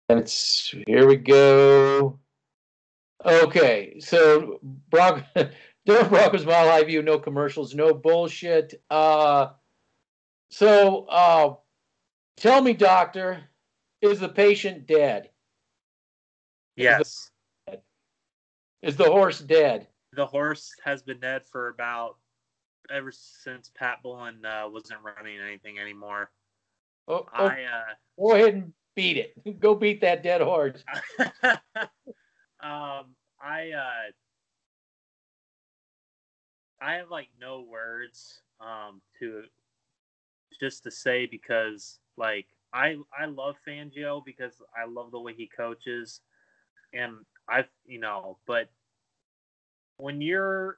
And here we go. Okay, so Denver Broncos Mile High View, no commercials, no bullshit. Tell me, doctor, is the patient dead? Yes. Is the horse dead? The horse has been dead for ever since Pat Bullen wasn't running anything anymore. Go ahead and beat it. Go beat that dead horse. I have no words to say, because I love Fangio because I love the way he coaches, and but when you're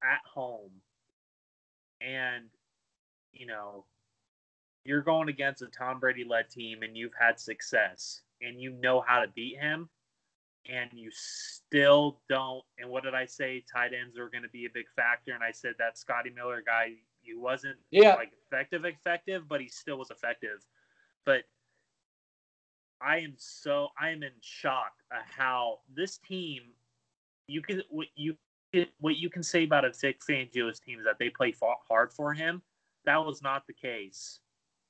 at home and you're going against a Tom Brady led team and you've had success and you know how to beat him, and you still don't. And what did I say? Tight ends are going to be a big factor. And I said that Scotty Miller guy, he wasn't effective, but he still was effective. But I am in shock at how this team, what you can say about a Vic Fangio's team is that they play hard for him. That was not the case.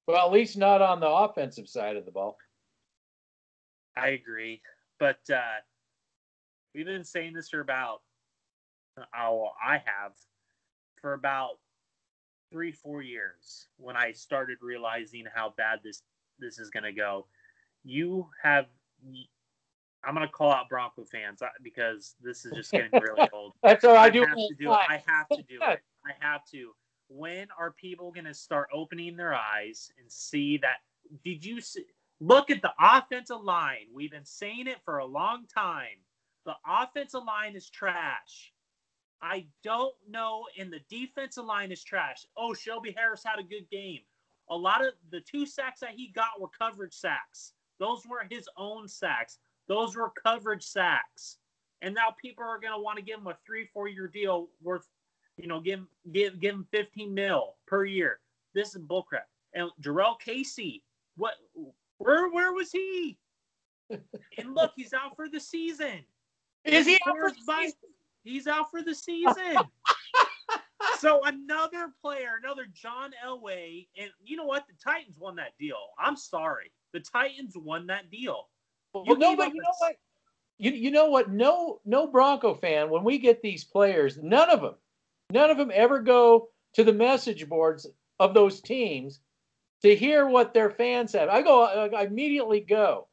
Well, at least not on the offensive side of the ball. I agree. But we've been saying this for about, for about 3-4 years, when I started realizing how bad this is going to go. I'm going to call out Bronco fans because this is just getting really old. That's all I do. I have to do it. I have to. When are people going to start opening their eyes and see that? Did you see? Look at the offensive line. We've been saying it for a long time. The offensive line is trash. I don't know, and the defensive line is trash. Oh, Shelby Harris had a good game. A lot of the 2 sacks that he got were coverage sacks. Those weren't his own sacks. Those were coverage sacks. And now people are going to want to give him a 3-4 year deal worth, give him $15 million per year. This is bullcrap. And Jarrell Casey, where was he? And look, he's out for the season. Is he out for the season? He's out for the season. So another player, another John Elway, and you know what? The Titans won that deal. I'm sorry. The Titans won that deal. You know what? No Bronco fan, when we get these players, none of them ever go to the message boards of those teams to hear what their fans have. I immediately go.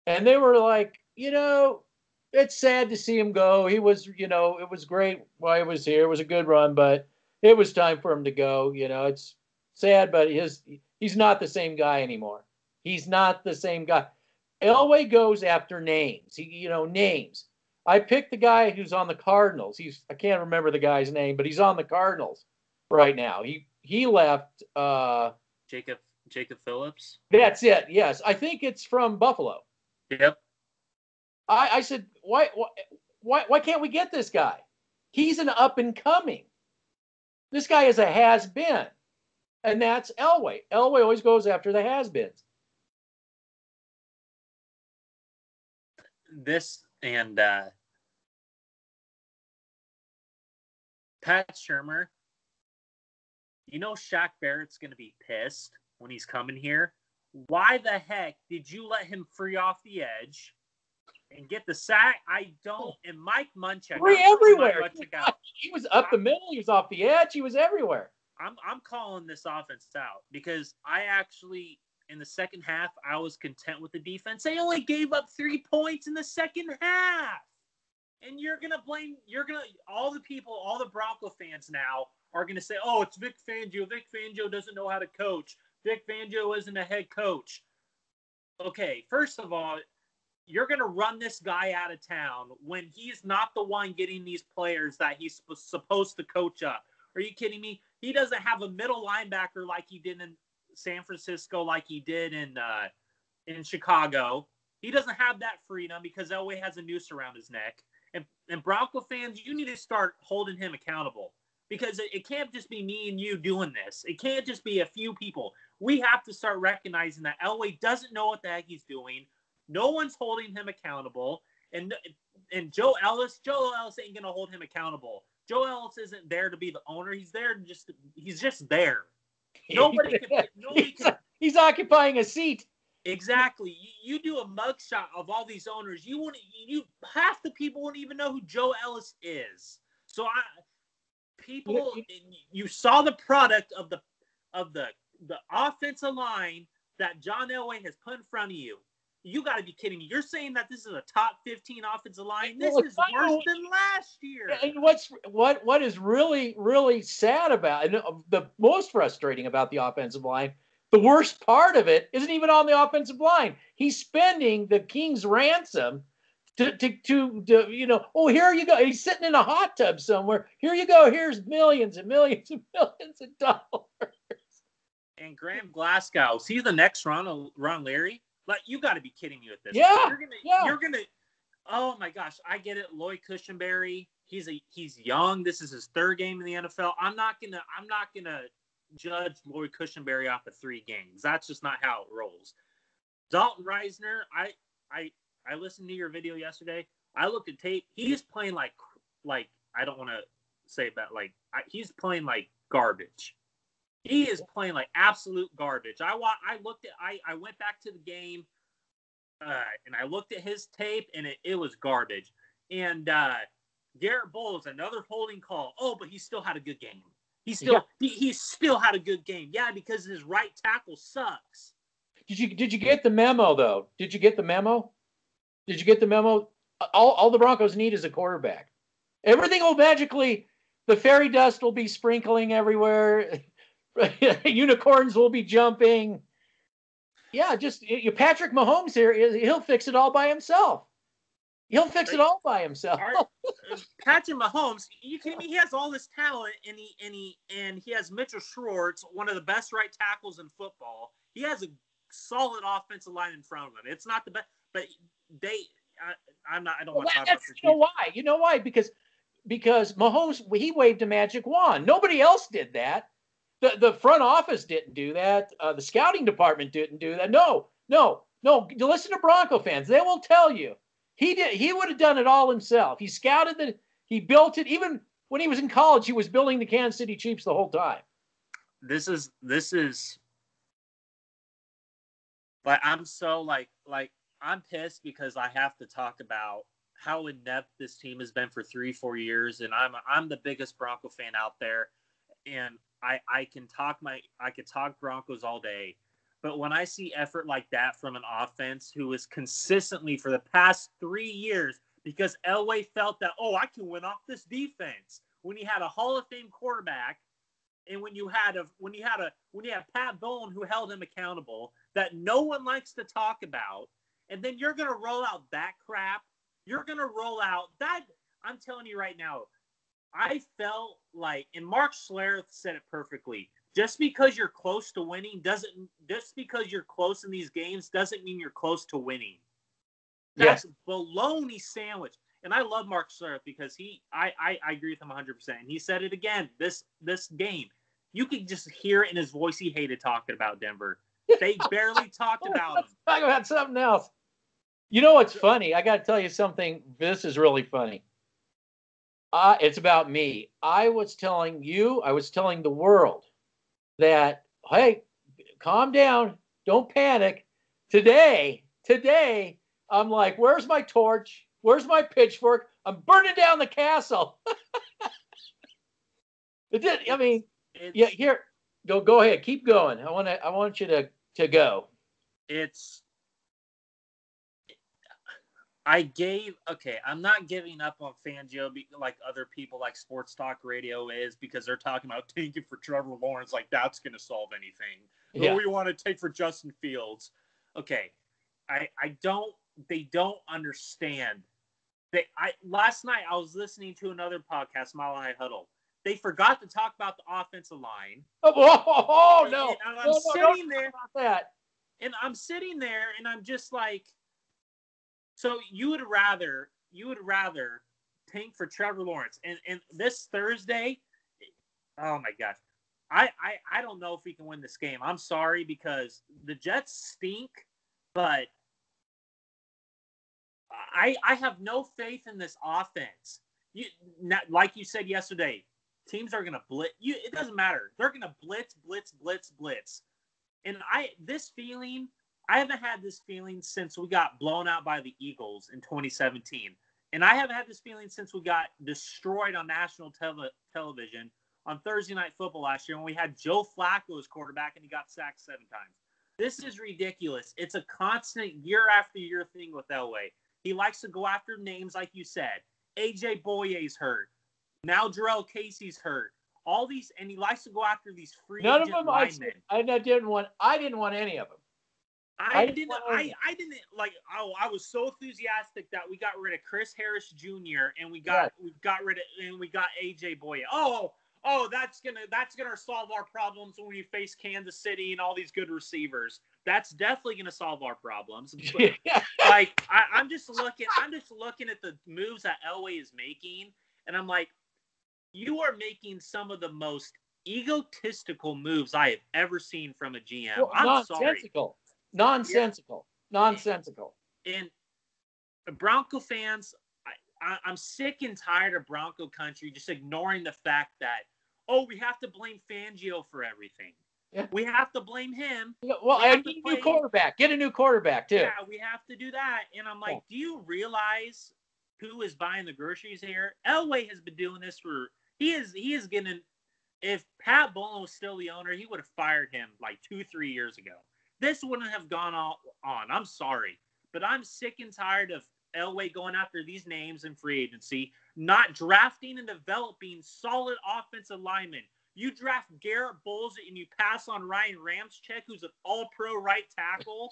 And they were like, it's sad to see him go. He was, it was great while he was here. It was a good run, but it was time for him to go. It's sad, but he's not the same guy anymore. He's not the same guy. Elway goes after names. Names. I picked the guy who's on the Cardinals. I can't remember the guy's name, but he's on the Cardinals right now. He left. Jacob Phillips. That's it. Yes, I think it's from Buffalo. Yep. I said, why can't we get this guy? He's an up and coming. This guy is a has been, and that's Elway. Elway always goes after the has beens. This and Pat Shurmur. Shaq Barrett's going to be pissed when he's coming here. Why the heck did you let him free off the edge and get the sack? I don't. And Mike Muchack. Free everywhere. He was up the middle. He was off the edge. He was everywhere. I'm calling this offense out because I actually, in the second half, I was content with the defense. They only gave up 3 points in the second half. And all the Bronco fans now are going to say, oh, it's Vic Fangio. Vic Fangio doesn't know how to coach. Vic Fangio isn't a head coach. Okay, first of all, you're going to run this guy out of town when he's not the one getting these players that he's supposed to coach up. Are you kidding me? He doesn't have a middle linebacker like he did in San Francisco, like he did in Chicago. He doesn't have that freedom because Elway has a noose around his neck. And Bronco fans, you need to start holding him accountable because it can't just be me and you doing this. It can't just be a few people. We have to start recognizing that Elway doesn't know what the heck he's doing. No one's holding him accountable. And Joe Ellis ain't going to hold him accountable. Joe Ellis isn't there to be the owner. He's just there. Nobody can. He's occupying a seat. Exactly. You do a mugshot of all these owners. Half the people wouldn't even know who Joe Ellis is. So you saw the product of the offensive line that John Elway has put in front of you. You got to be kidding me. You're saying that this is a top 15 offensive line? This is worse than last year. And what is really, really sad about, and the most frustrating about the offensive line, the worst part of it isn't even on the offensive line. He's spending the king's ransom to here you go. He's sitting in a hot tub somewhere. Here you go. Here's millions and millions and millions of dollars. And Graham Glasgow, is he the next Ron Leary? Like, you got to be kidding me with this. Yeah. You're gonna. Oh my gosh, I get it. Lloyd Cushenberry, he's young. This is his third game in the NFL. I'm not gonna judge Lloyd Cushenberry off of 3 games. That's just not how it rolls. Dalton Reisner, I listened to your video yesterday. I looked at tape. He's playing like I don't want to say that he's playing like garbage. He is playing like absolute garbage. I went back to the game, and I looked at his tape, and it was garbage. And Garrett Bowles, another holding call. Oh, but he still had a good game. He still had a good game. Yeah, because his right tackle sucks. Did you get the memo though? Did you get the memo? All the Broncos need is a quarterback. Everything will magically, the fairy dust will be sprinkling everywhere. Unicorns will be jumping. Yeah, just Patrick Mahomes here. He'll fix it all by himself. Patrick Mahomes, you kidding me? He has all this talent, and he has Mitchell Schwartz, one of the best right tackles in football. He has a solid offensive line in front of him. It's not the best, but I don't want to talk about this. You know why? Because Mahomes, he waved a magic wand. Nobody else did that. The front office didn't do that. The scouting department didn't do that. No. Listen to Bronco fans. They will tell you he did. He would have done it all himself. He scouted it. He built it. Even when he was in college, he was building the Kansas City Chiefs the whole time. This is. But I'm so I'm pissed because I have to talk about how inept this team has been for 3-4 years, and I'm the biggest Bronco fan out there, and I could talk Broncos all day, but when I see effort like that from an offense who is consistently for the past 3 years, because Elway felt that, I can win off this defense, when he had a Hall of Fame quarterback, and when you had Pat Bowlen who held him accountable, that no one likes to talk about, and then you're gonna roll out that crap. You're gonna roll out that. I'm telling you right now. I felt like, and Mark Schlereth said it perfectly, just because you're close to winning just because you're close in these games doesn't mean you're close to winning. That's baloney sandwich. And I love Mark Schlereth because I agree with him 100%. And he said it again, this game. You could just hear it in his voice he hated talking about Denver. They barely talked about him. Talk about something else. You know what's funny? I got to tell you something. This is really funny. It's about me. I was telling the world that, hey, calm down. Don't panic. Today, I'm like, where's my torch? Where's my pitchfork? I'm burning down the castle. It did. I mean, here, go ahead. Keep going. I want you to go. I'm not giving up on Fangio like other people like Sports Talk Radio is, because they're talking about taking for Trevor Lawrence like that's going to solve anything. Yeah. We want to take for Justin Fields. Okay. They don't understand. Last night I was listening to another podcast, Mile High Huddle. They forgot to talk about the offensive line. Oh no. And I'm sitting there about that. And I'm sitting there and I'm just like, so you would rather tank for Trevor Lawrence. And this Thursday, oh my gosh, I don't know if we can win this game. I'm sorry, because the Jets stink, but I have no faith in this offense. Like you said yesterday, teams are going to blitz. It doesn't matter. They're going to blitz. And I haven't had this feeling since we got blown out by the Eagles in 2017. And I haven't had this feeling since we got destroyed on national television on Thursday Night Football last year when we had Joe Flacco as quarterback and he got sacked 7 times. This is ridiculous. It's a constant year after year thing with Elway. He likes to go after names, like you said. A.J. Boye's hurt. Now Jarrell Casey's hurt. All these, and he likes to go after these free agent linemen. I didn't want any of them. I was so enthusiastic that we got rid of Chris Harris Jr. and we got A.J. Boye. Oh, that's gonna solve our problems when we face Kansas City and all these good receivers. That's definitely gonna solve our problems. But, I'm just looking at the moves that Elway is making, and I'm like, you are making some of the most egotistical moves I have ever seen from a GM. Well, I'm sorry. Nonsensical. And Bronco fans, I'm sick and tired of Bronco country just ignoring the fact that, we have to blame Fangio for everything. Yeah. We have to blame him. Yeah, well, and get a new quarterback. Get a new quarterback, too. Yeah, we have to do that. And I'm like, do you realize who is buying the groceries here? Elway has been doing this for – he is getting – if Pat Bowlen was still the owner, he would have fired him like 2-3 years ago. This wouldn't have gone on. I'm sorry. But I'm sick and tired of Elway going after these names in free agency, not drafting and developing solid offensive linemen. You draft Garrett Bowles and you pass on Ryan Ramczyk, who's an all-pro right tackle.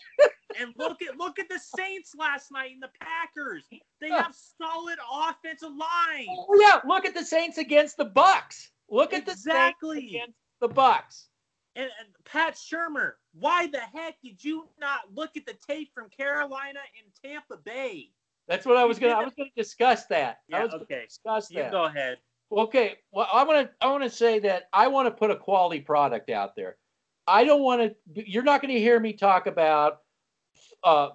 And look at the Saints last night and the Packers. They have solid offensive line. Oh, yeah, look at the Saints against the Bucks. Look at the Saints against the Bucks. And Pat Shurmur, why the heck did you not look at the tape from Carolina and Tampa Bay? That's what I was going to discuss that. Yeah, okay. You go ahead. Okay. Well, I want to say that I want to put a quality product out there. I don't want to, you're not going to hear me talk about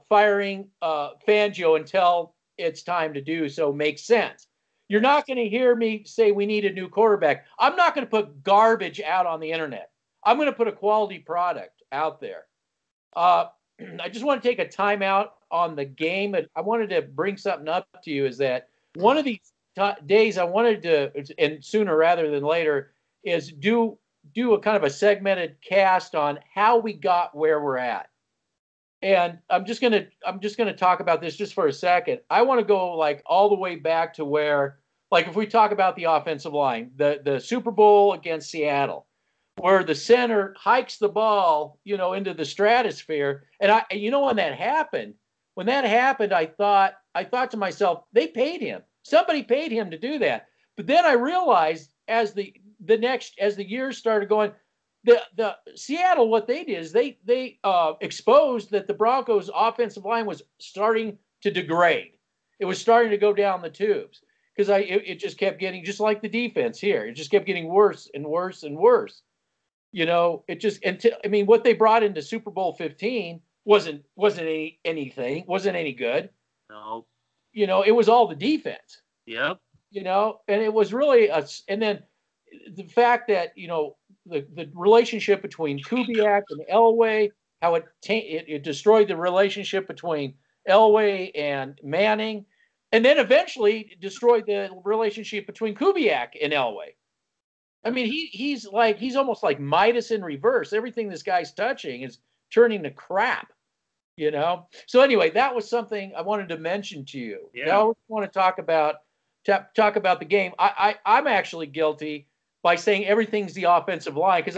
firing Fangio until it's time to do so makes sense. You're not going to hear me say we need a new quarterback. I'm not going to put garbage out on the internet. I'm going to put a quality product out there. I just want to take a time out on the game. I wanted to bring something up to you is that one of these days I wanted to, and sooner rather than later, is do a kind of a segmented cast on how we got where we're at. And I'm just gonna talk about this just for a second. I want to go like all the way back to where, like if we talk about the offensive line, the Super Bowl against Seattle, where the center hikes the ball, into the stratosphere. And when that happened, I thought to myself, they paid him. Somebody paid him to do that. But then I realized as the years started going, the Seattle, what they did is they exposed that the Broncos offensive line was starting to degrade. It was starting to go down the tubes because it just kept getting, just like the defense here, it just kept getting worse and worse and worse. What they brought into Super Bowl 15 wasn't anything, wasn't any good. No. It was all the defense. Yep. And it was really and then the fact that, the relationship between Kubiak and Elway, how it destroyed the relationship between Elway and Manning, and then eventually destroyed the relationship between Kubiak and Elway. I mean, he's almost like Midas in reverse. Everything this guy's touching is turning to crap, So anyway, that was something I wanted to mention to you. Yeah. Now I want to talk about the game. I'm actually guilty by saying everything's the offensive line because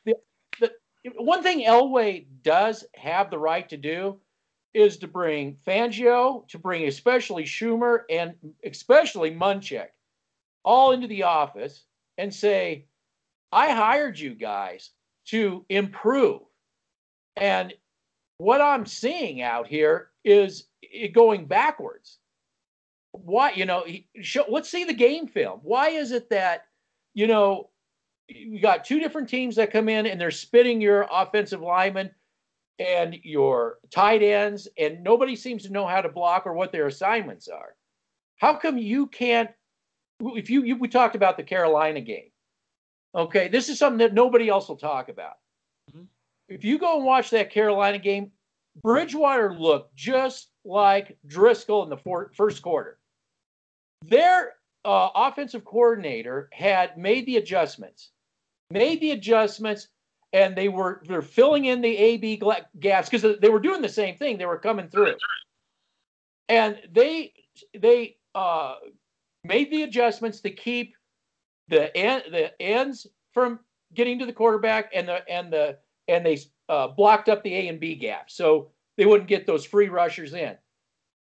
the one thing Elway does have the right to do is to bring Fangio, to bring especially Shurmur and especially Muchack all into the office and say, I hired you guys to improve. And what I'm seeing out here is it going backwards. Why, let's see the game film. Why is it that, you got two different teams that come in and they're spitting your offensive linemen and your tight ends, and nobody seems to know how to block or what their assignments are. How come you can't? If we talked about the Carolina game, okay, this is something that nobody else will talk about. Mm-hmm. If you go and watch that Carolina game, Bridgewater looked just like Driskel in the first quarter. Their offensive coordinator had made the adjustments, and they're filling in the A/B gaps because they were doing the same thing. They were coming through, and they made the adjustments to keep the ends from getting to the quarterback, and they blocked up the A and B gaps so they wouldn't get those free rushers in.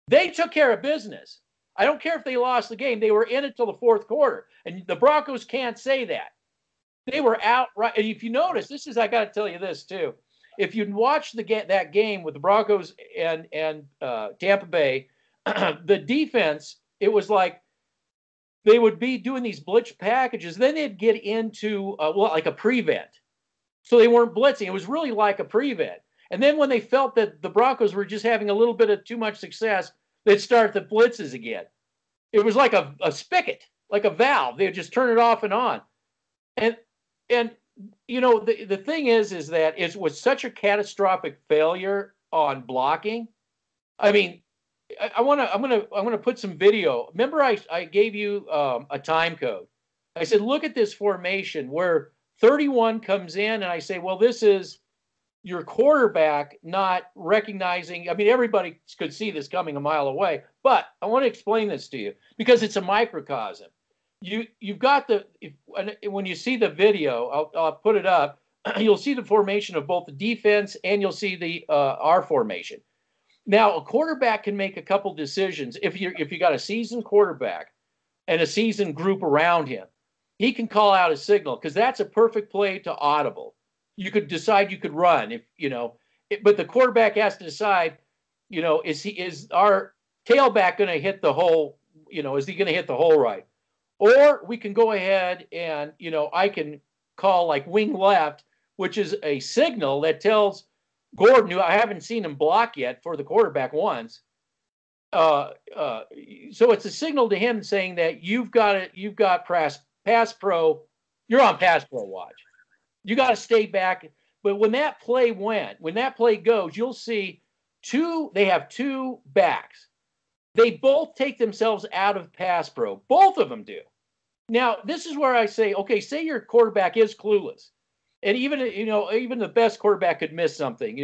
They took care of business. I don't care if they lost the game. They were in it till the fourth quarter, and the Broncos can't say that. They were out right. And if you notice, I got to tell you this too. If you watch that game with the Broncos and Tampa Bay, the defense, it was like they would be doing these blitz packages. Then they'd get into like a prevent. So they weren't blitzing. It was really like a prevent. And then when they felt that the Broncos were just having a little bit of too much success, they'd start the blitzes again. It was like a spigot, like a valve. They'd just turn it off and on. And you know, the thing is that it was such a catastrophic failure on blocking. I mean, I'm gonna put some video. Remember, I gave you a time code. I said, look at this formation where 31 comes in, and I say, well, this is your quarterback not recognizing. I mean, everybody could see this coming a mile away, but I want to explain this to you because it's a microcosm. You've got when you see the video, I'll put it up. You'll see the formation of both the defense and you'll see the our formation. Now, a quarterback can make a couple decisions. If you got a seasoned quarterback and a seasoned group around him, he can call out a signal because that's a perfect play to audible. You could decide you could run but the quarterback has to decide, is our tailback going to hit the hole? Is he going to hit the hole right? Or we can go ahead and, I can call like wing left, which is a signal that tells Gordon, who I haven't seen him block yet for the quarterback once. So it's a signal to him saying that you've got pass pro, you're on pass pro watch. You got to stay back. But when that play goes, you'll see they have two backs. They both take themselves out of pass pro. Both of them do. Now, this is where I say, okay, say your quarterback is clueless. And even the best quarterback could miss something,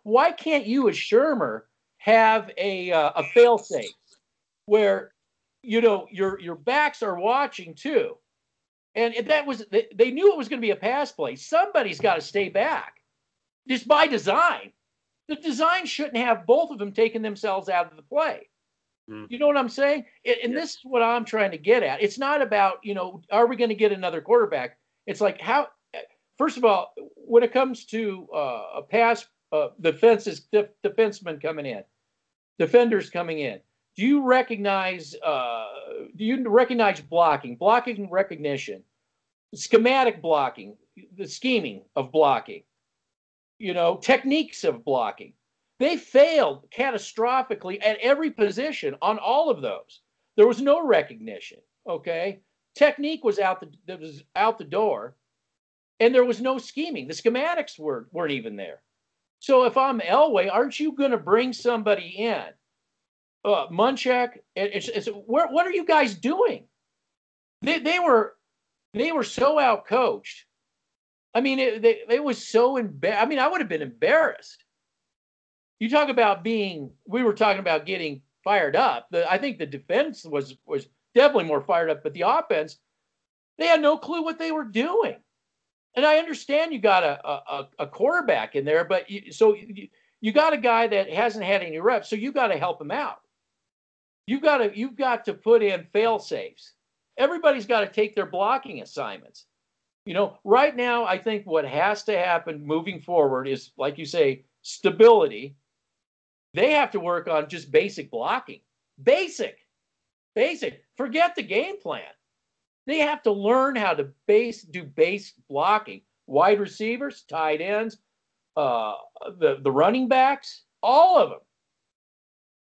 Why can't you as Shurmur have a fail safe where, your backs are watching too? And they knew it was going to be a pass play. Somebody's got to stay back. Just by design. The design shouldn't have both of them taking themselves out of the play. You know what I'm saying? And this is what I'm trying to get at. It's not about, are we going to get another quarterback? It's like first of all, when it comes to a pass, defensemen coming in, defenders coming in, do you recognize blocking recognition, schematic blocking, the scheming of blocking, techniques of blocking? They failed catastrophically at every position on all of those. There was no recognition. Okay, technique was out the door, and there was no scheming. The schematics weren't even there. So if I'm Elway, aren't you going to bring somebody in? Muchack, what are you guys doing? They were so outcoached. I mean, it was so embarrassing. I mean, I would have been embarrassed. You talk about we were talking about getting fired up. I think the defense was definitely more fired up, but the offense, they had no clue what they were doing. And I understand you got a quarterback in there, but you got a guy that hasn't had any reps, so you got to help him out. You've got to put in fail safes. Everybody's got to take their blocking assignments. Right now, I think what has to happen moving forward is, like you say, stability. They have to work on just basic blocking. Basic. Forget the game plan. They have to learn how to do base blocking. Wide receivers, tight ends, the running backs, all of them.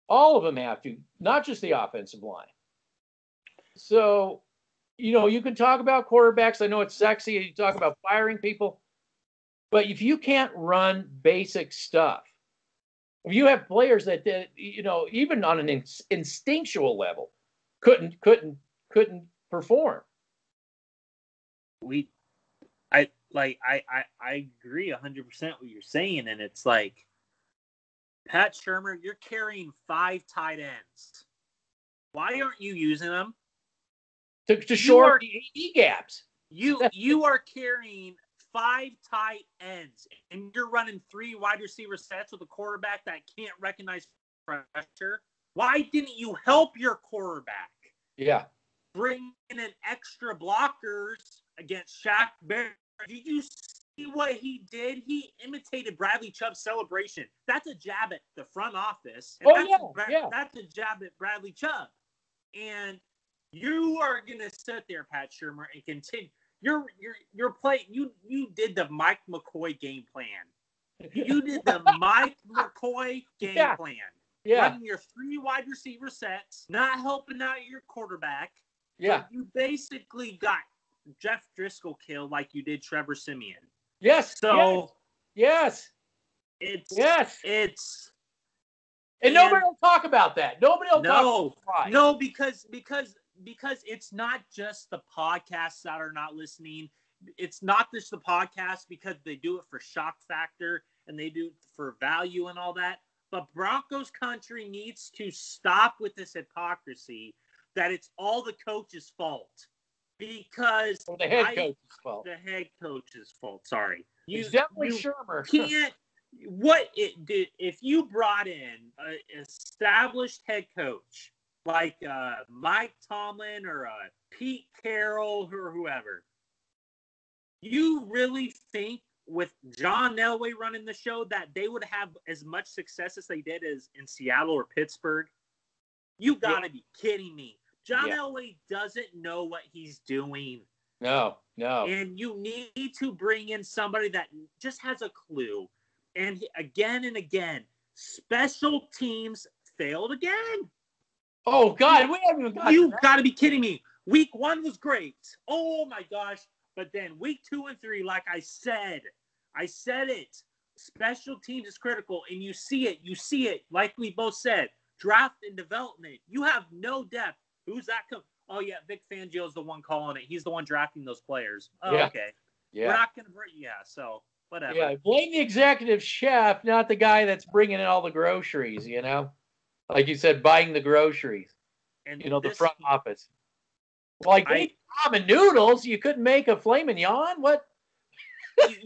All of them have to, not just the offensive line. So, you can talk about quarterbacks. I know it's sexy. You talk about firing people. But if you can't run basic stuff, if you have players that, even on an instinctual level, couldn't perform. I agree 100% what you're saying, and it's like, Pat Shurmur, you're carrying 5 tight ends. Why aren't you using them? To short the AD gaps. You are carrying 5 tight ends, and you're running 3 wide receiver sets with a quarterback that can't recognize pressure. Why didn't you help your quarterback? Yeah. Bring in an extra blockers against Shaq Barrett. Did you see what he did? He imitated Bradley Chubb's celebration. That's a jab at the front office. And that's a jab at Bradley Chubb. And you are gonna sit there, Pat Shurmur, and continue. You're playing. You did the Mike McCoy game plan. You did the Mike McCoy game plan. Yeah. Running your 3 wide receiver sets, not helping out your quarterback. Yeah. You basically got Jeff Driskel killed like you did Trevor Siemian. Yes. So yes. It's and nobody will talk about that. Nobody will talk about it. No, because it's not just the podcasts that are not listening. It's not just the podcast because they do it for shock factor and they do it for value and all that. But Broncos country needs to stop with this hypocrisy that it's all the coach's fault. Because the head coach's fault. The head coach's fault. Sorry. It's definitely Shurmur. Can't. If you brought in an established head coach like Mike Tomlin or Pete Carroll or whoever, you really think with John Elway running the show that they would have as much success as they did as in Seattle or Pittsburgh? You gotta be kidding me. John Elway doesn't know what he's doing. No. And you need to bring in somebody that just has a clue. And again, special teams failed again. Oh, God. We haven't even got You got to be kidding me. Week 1 was great. Oh, my gosh. But then week 2 and 3, like I said it. Special teams is critical, and you see it. Like we both said, draft and development. You have no depth. Who's that? Oh, yeah, Vic Fangio is the one calling it. He's the one drafting those players. Oh, yeah. Okay. Yeah. We're not going to – so whatever. Yeah, blame the executive chef, not the guy that's bringing in all the groceries, Like you said, buying the groceries. And the front office. Like ramen noodles, you couldn't make a filet mignon? What?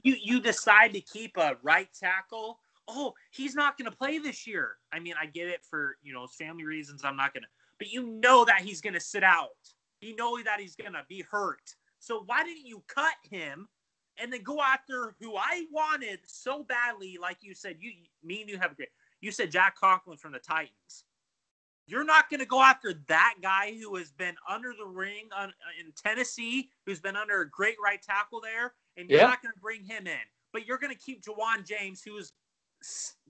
you decide to keep a right tackle. Oh, he's not going to play this year. I mean, I get it for, family reasons. I'm not going to. But you know that he's going to sit out. You know that he's going to be hurt. So why didn't you cut him and then go after who I wanted so badly? Like you said, me and you have a great. You said Jack Conklin from the Titans. You're not going to go after that guy who has been under the ring in Tennessee, who's been under a great right tackle there, and you're not going to bring him in. But you're going to keep Juwan James, who is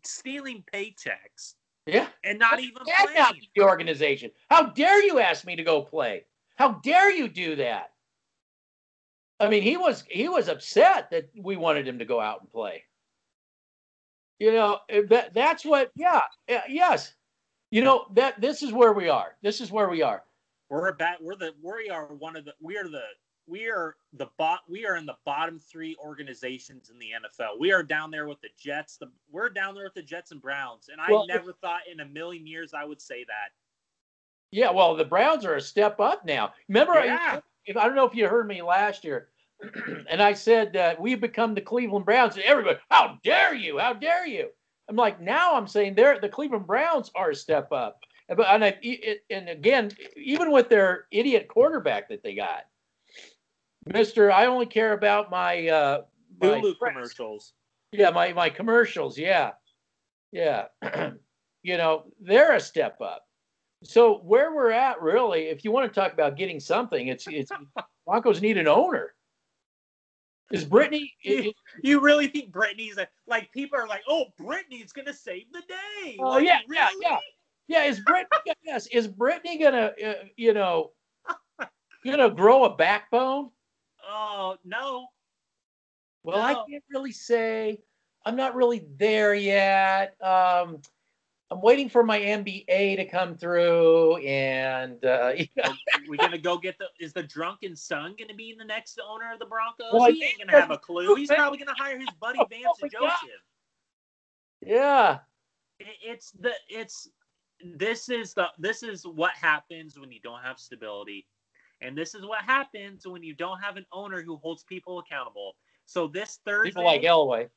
stealing paychecks. Yeah. And not even playing. The organization. How dare you ask me to go play? How dare you do that? I mean, he was upset that we wanted him to go out and play. That's what. Yeah. Yes. This is where we are. We are in the bottom 3 organizations in the NFL. We are down there with the Jets. We're down there with the Jets and Browns. And I never thought in a million years I would say that. Yeah, well, the Browns are a step up now. Remember, I don't know if you heard me last year, and I said that we've become the Cleveland Browns. And everybody, how dare you? How dare you? I'm like, now I'm saying the Cleveland Browns are a step up. And again, even with their idiot quarterback that they got, Mr. I only care about my Hulu commercials. Yeah, my commercials. Yeah. They're a step up. So where we're at, really, if you want to talk about getting something, it's Broncos need an owner. Is Brittany? You really think Brittany's like people are like, oh, Brittany's gonna save the day? Oh like, yeah, really? yeah. Is Brittany? Yes. Is Brittany gonna gonna grow a backbone? Oh no. Well, No. I can't really say. I'm not really there yet. I'm waiting for my MBA to come through, and We're gonna go get is the drunken son gonna be the next owner of the Broncos? Well, he ain't gonna have a clue. He's probably gonna hire his buddy Vance and Joseph. Yeah. This is what happens when you don't have stability, and this is what happens when you don't have an owner who holds people accountable. So this Thursday, people like Elway.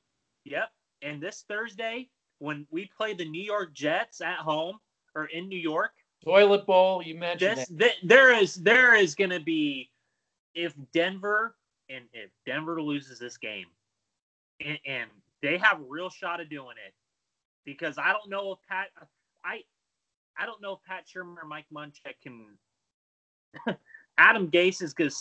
Yep, and this Thursday when we play the New York Jets at home or in New York, toilet bowl. You mentioned there is going to be if Denver loses this game, and they have a real shot of doing it, because I don't know if Pat Shurmur or Mike Muchack can. Adam Gase is going to.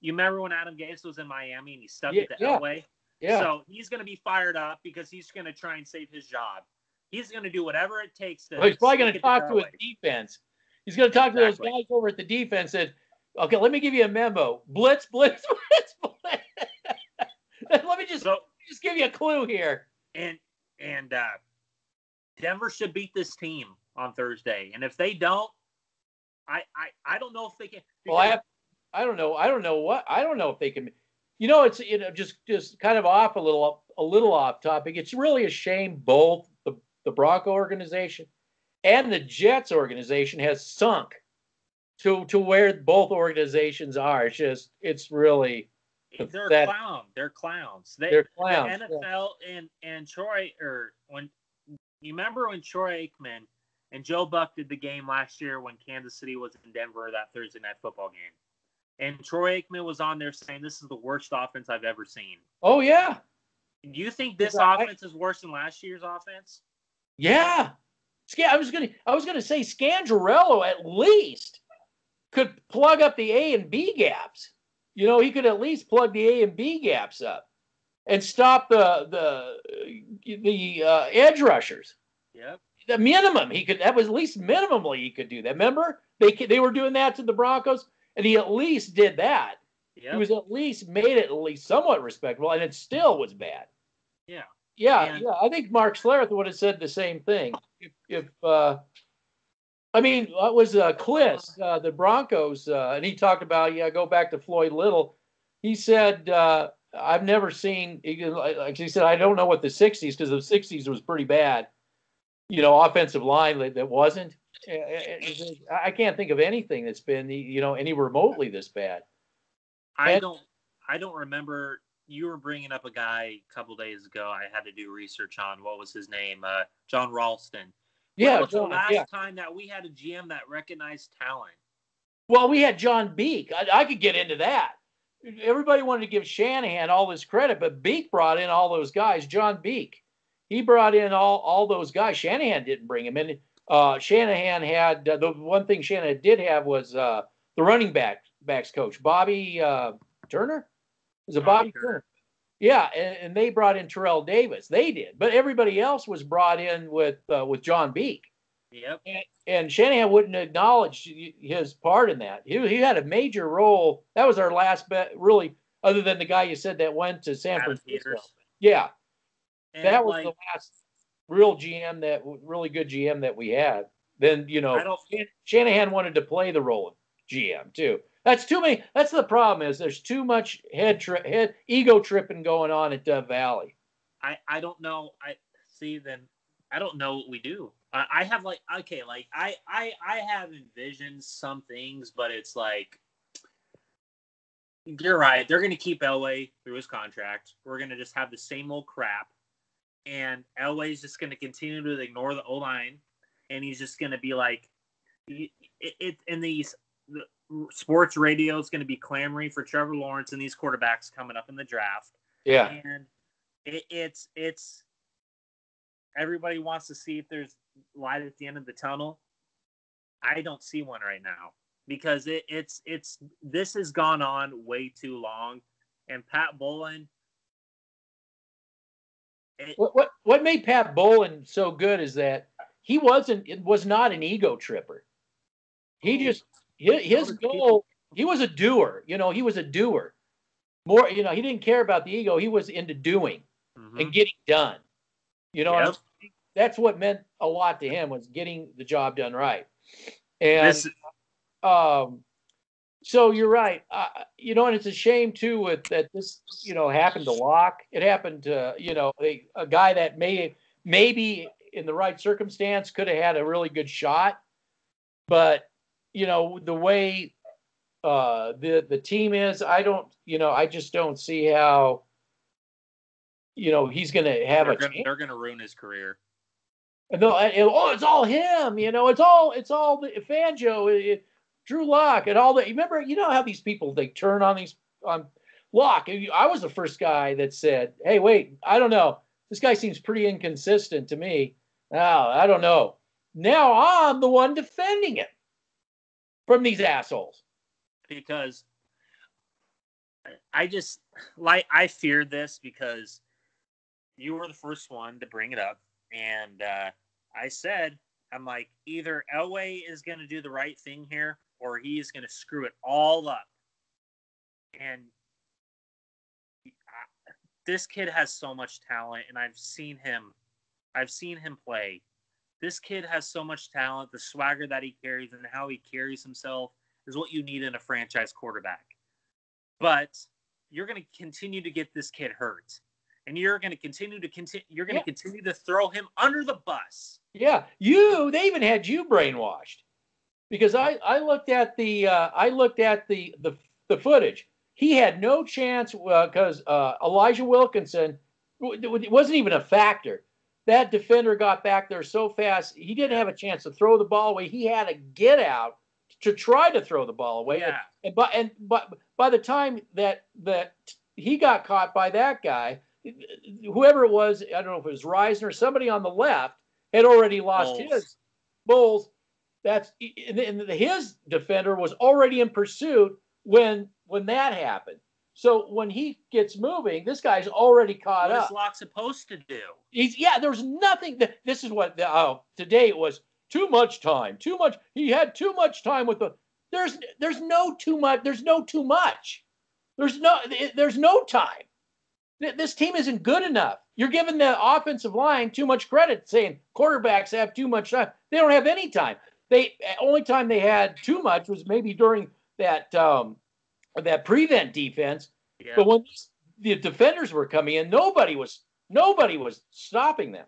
You remember when Adam Gase was in Miami and he stuck at the Elway? Yeah. So he's going to be fired up because he's going to try and save his job. He's going to do whatever it takes to. Well, he's probably going to talk to his defense. He's going to talk to those guys over at the defense and, okay, let me give you a memo. Blitz, blitz, blitz, blitz. Let me just give you a clue here. And Denver should beat this team on Thursday. And if they don't, I don't know if they can. Well, I don't know. I don't know if they can. It's just kind of off a little off topic. It's really a shame both the Bronco organization and the Jets organization has sunk to where both organizations are. It's really they're clowns. They're clowns. They're clowns. The NFL and Troy, or when you remember when Troy Aikman and Joe Buck did the game last year when Kansas City was in Denver, that Thursday night football game. And Troy Aikman was on there saying, this is the worst offense I've ever seen. Oh, yeah. Do you think this offense is worse than last year's offense? Yeah. I was gonna say Scangarello at least could plug up the A and B gaps. He could at least plug the A and B gaps up and stop the edge rushers. Yep. The minimum that was at least minimally he could do that. Remember they were doing that to the Broncos. And he at least did that. Yep. He was at least made it at least somewhat respectable, and it still was bad. Yeah. Yeah. I think Mark Schlereth would have said the same thing. What was Kliss, the Broncos, and he talked about, go back to Floyd Little. He said, I've never seen, like he said, I don't know what the 60s, because the 60s was pretty bad. Offensive line that wasn't. I can't think of anything that's been, any remotely this bad. I don't remember. You were bringing up a guy a couple days ago. I had to do research on. What was his name? John Ralston. When was the last time that we had a GM that recognized talent? Well, we had John Beek. I could get into that. Everybody wanted to give Shanahan all this credit, but Beek brought in all those guys. John Beek. He brought in all those guys. Shanahan didn't bring him in. Shanahan had the one thing Shanahan did have was the running backs coach, Bobby Turner. Was it Bobby Turner? Yeah, and they brought in Terrell Davis. They did, but everybody else was brought in with John Beek. Yep. And Shanahan wouldn't acknowledge his part in that. He had a major role. That was our last bet, really, other than the guy you said that went to San Francisco. Yeah. And that was the last really good GM that we had. Then, Shanahan wanted to play the role of GM too. That's too many. That's the problem is there's too much head ego tripping going on at Dove Valley. I don't know. I don't know what we do. I have I have envisioned some things, but it's like, you're right. They're going to keep Elway through his contract. We're going to just have the same old crap. And Elway's just going to continue to ignore the O-line, and he's just going to be like, the sports radio is going to be clamoring for Trevor Lawrence and these quarterbacks coming up in the draft. Yeah, and it's everybody wants to see if there's light at the end of the tunnel. I don't see one right now because this has gone on way too long, and Pat Bowlen. What made Pat Bowlen so good is that he was not an ego tripper. He just his goal. He was a doer. He was a doer. More, he didn't care about the ego. He was into doing and getting done. Yep. That's what meant a lot to him, was getting the job done right. And so you're right. And it's a shame too that this happened to Locke. It happened to a guy that maybe in the right circumstance could have had a really good shot, but the way the team is, I just don't see how he's going to have they're going to ruin his career. No, it's all him. It's all the Fangio, Drew Lock, and all that. Remember, how these people, they turn on Lock. I was the first guy that said, "Hey, wait, I don't know. This guy seems pretty inconsistent to me." I don't know. Now I'm the one defending it from these assholes. Because I feared this because you were the first one to bring it up. And I said, I'm like, either Elway is going to do the right thing here or he is going to screw it all up. And this kid has so much talent, and I've seen him play. This kid has so much talent. The swagger that he carries and how he carries himself is what you need in a franchise quarterback. But you're going to continue to get this kid hurt. And you're going to continue to throw him under the bus. Yeah, they even had you brainwashed, because I looked at the footage. He had no chance because Elijah Wilkinson, it wasn't even a factor. That defender got back there so fast, he didn't have a chance to throw the ball away. He had to get out to try to throw the ball away. Yeah. But by the time that he got caught by that guy, whoever it was, I don't know if it was Reisner, somebody on the left had already lost his Bulls. His defender was already in pursuit when that happened. So when he gets moving, this guy's already caught up. What is Locke supposed to do? There's nothing. This is what today it was. Too much time. Too much. He had too much time with the. There's no too much. There's no too much. There's no time. This team isn't good enough. You're giving the offensive line too much credit, saying quarterbacks have too much time. They don't have any time. Only time they had too much was maybe during that prevent defense. Yeah. But when the defenders were coming in, nobody was stopping them.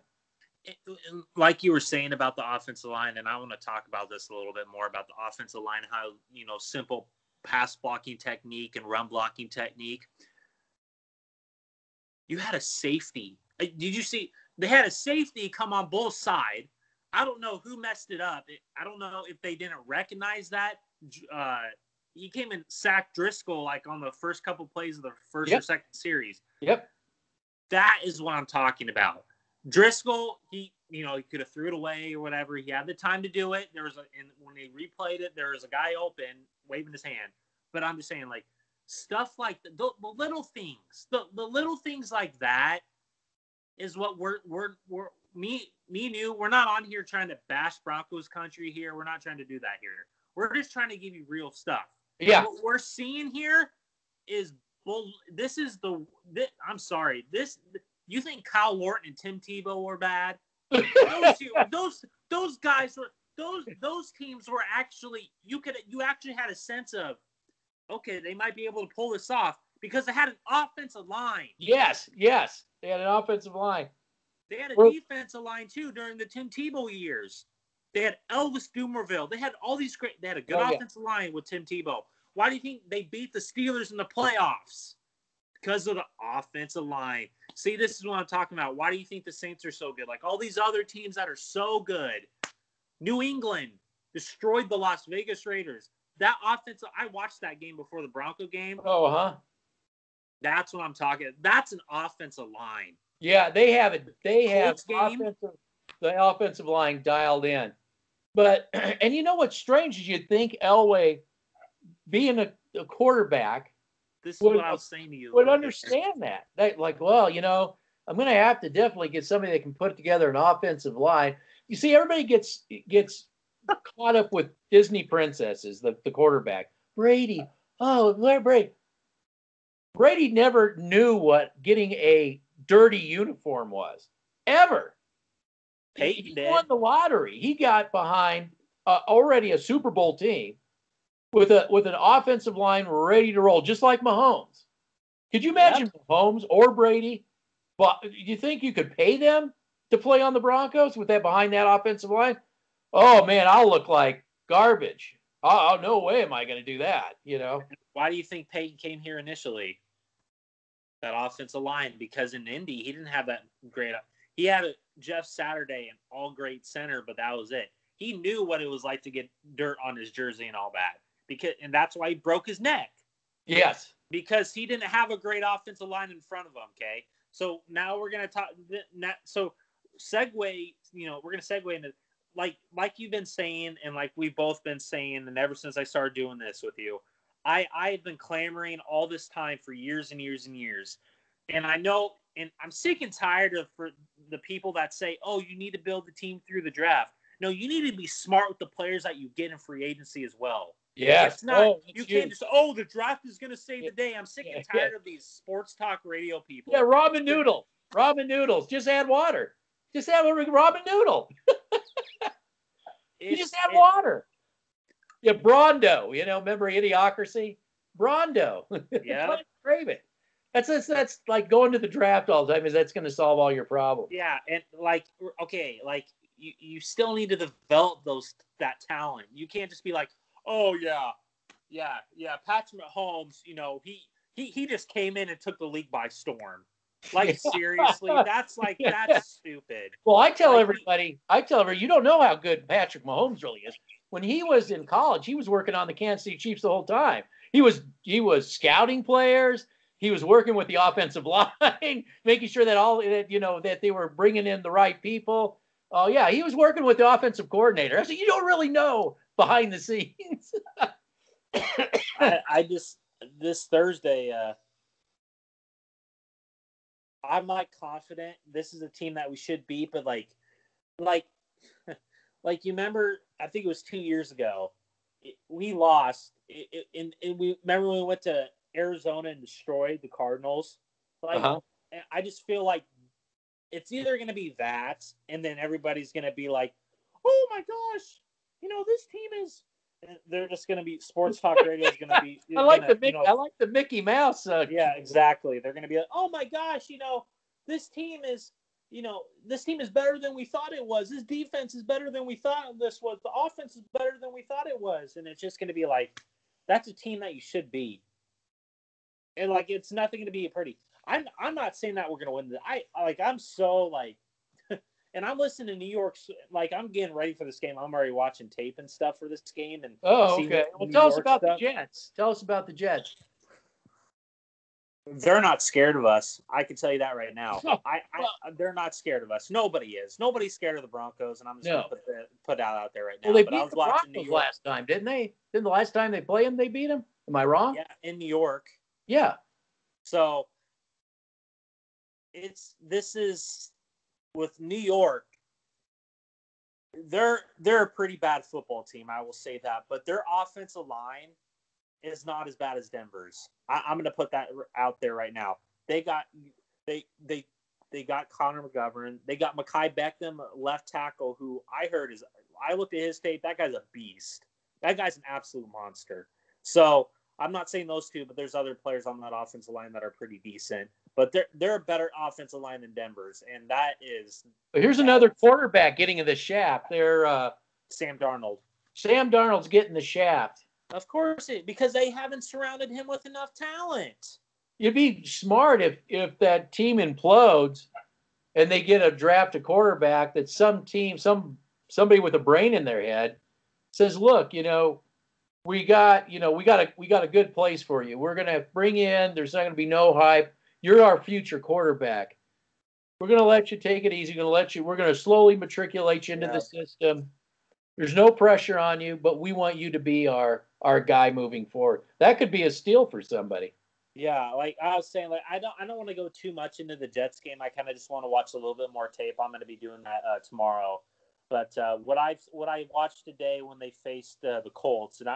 Like you were saying about the offensive line, and I want to talk about this a little bit more about the offensive line, how simple pass blocking technique and run blocking technique. You had a safety. Did you see? They had a safety come on both sides. I don't know who messed it up. I don't know if they didn't recognize that. He came and sacked Driskel like on the first couple plays of the first or second series. Yep. That is what I'm talking about. Driskel, he could have threw it away or whatever. He had the time to do it. When they replayed it, there was a guy open waving his hand. But I'm just saying, like, stuff like the little things, the little things like that is what me and you, we're not on here trying to bash Broncos country here. We're not trying to do that here. We're just trying to give you real stuff. Yeah. What we're seeing here is I'm sorry. You think Kyle Lorton and Tim Tebow were bad? Those guys were those teams were actually you actually had a sense of, okay, they might be able to pull this off because they had an offensive line. Yes. They had an offensive line. They had a defensive line too during the Tim Tebow years. They had Elvis Dumerville. They had all these great. They had a good offensive line with Tim Tebow. Why do you think they beat the Steelers in the playoffs? Because of the offensive line. See, this is what I'm talking about. Why do you think the Saints are so good? Like all these other teams that are so good. New England destroyed the Las Vegas Raiders. That offensive, I watched that game before the Bronco game. Oh, huh. That's what I'm talking. That's an offensive line. Yeah, they have it. They have the offensive line dialed in. But and you know what's strange is you'd think Elway, being a quarterback, This is what I was saying to you. would understand that. Like, well, I'm going to have to definitely get somebody that can put together an offensive line. You see, everybody gets caught up with Disney princesses, the quarterback. Brady. Oh, Brady. Brady never knew what getting a dirty uniform was, ever. He won the lottery. He got behind already a Super Bowl team with an offensive line ready to roll, just like Mahomes. Could you imagine Mahomes or Brady? But do you think you could pay them to play on the Broncos with that behind that offensive line? Oh man, I'll look like garbage. Oh, no way am I going to do that, Why do you think Peyton came here initially? That offensive line, because in Indy, he didn't have that great. He had a Jeff Saturday, an all-great center, but that was it. He knew what it was like to get dirt on his jersey and all that, and that's why he broke his neck. Yes. Because he didn't have a great offensive line in front of him, okay? So now we're going to talk – so segue, we're going to segue into – like you've been saying and like we've both been saying, and ever since I started doing this with you, I've been clamoring all this time for years and years and years. And I know – and I'm sick and tired of for the people that say, oh, you need to build the team through the draft. No, you need to be smart with the players that you get in free agency as well. Yes. It's not, you can't just, the draft is going to save the day. I'm sick and tired of these sports talk radio people. Yeah, ramen noodle. Ramen noodles. Just add water. Just add a ramen noodle. You just add water. Yeah, Brondo. Remember Idiocracy? Brondo. Yeah. Crave it. That's like going to the draft all the time. Is that's going to solve all your problems? Yeah, and you still need to develop that talent. You can't just be like, oh yeah, Patrick Mahomes. He just came in and took the league by storm. Like seriously, that's stupid. Well, I tell everybody, you don't know how good Patrick Mahomes really is. When he was in college, he was working on the Kansas City Chiefs the whole time. He was scouting players. He was working with the offensive line, making sure that they were bringing in the right people. Oh yeah, he was working with the offensive coordinator. I said, you don't really know behind the scenes. I just this Thursday, I'm not confident. This is a team that we should beat, but like you remember, I think it was 2 years ago, we lost. And we remember when we went to Arizona and destroyed the Cardinals. I just feel like it's either going to be that, and then everybody's going to be like, "Oh my gosh, this team is." They're just going to be sports talk radio is going to be. I like the Mickey Mouse. Yeah, exactly. They're going to be like, "Oh my gosh, this team is." This team is better than we thought it was. This defense is better than we thought this was. The offense is better than we thought it was. And it's just going to be like, that's a team that you should beat. And it's nothing going to be pretty. I'm not saying that we're going to win. I'm so and I'm listening to New York. I'm getting ready for this game. I'm already watching tape and stuff for this game. And okay. Well, tell us about the Jets. Tell us about the Jets. They're not scared of us. I can tell you that right now. They're not scared of us. Nobody is. Nobody's scared of the Broncos, and I'm just going to put that out there right now. Well, they beat the Broncos last time, didn't they? Didn't the last time they played them, they beat them? Am I wrong? Yeah, in New York. Yeah. So this is with New York. They're a pretty bad football team, I will say that, but their offensive line is not as bad as Denver's. I'm going to put that out there right now. They got Connor McGovern. They got Mekhi Beckham, left tackle, who I looked at his tape. That guy's a beast. That guy's an absolute monster. So I'm not saying those two, but there's other players on that offensive line that are pretty decent. But they're a better offensive line than Denver's, and that is. But here's another quarterback getting in the shaft. They're Sam Darnold. Sam Darnold's getting the shaft. Of course, because they haven't surrounded him with enough talent. You'd be smart if that team implodes and they get a quarterback that somebody with a brain in their head says, look, we got a good place for you. We're going to bring in, there's not going to be no hype. You're our future quarterback. We're going to let you take it easy. We're going to slowly matriculate you into the system. There's no pressure on you, but we want you to be our guy moving forward. That could be a steal for somebody. Yeah, like I was saying, like I don't want to go too much into the Jets game. I kind of just want to watch a little bit more tape. I'm going to be doing that tomorrow. But what I watched today when they faced the Colts, and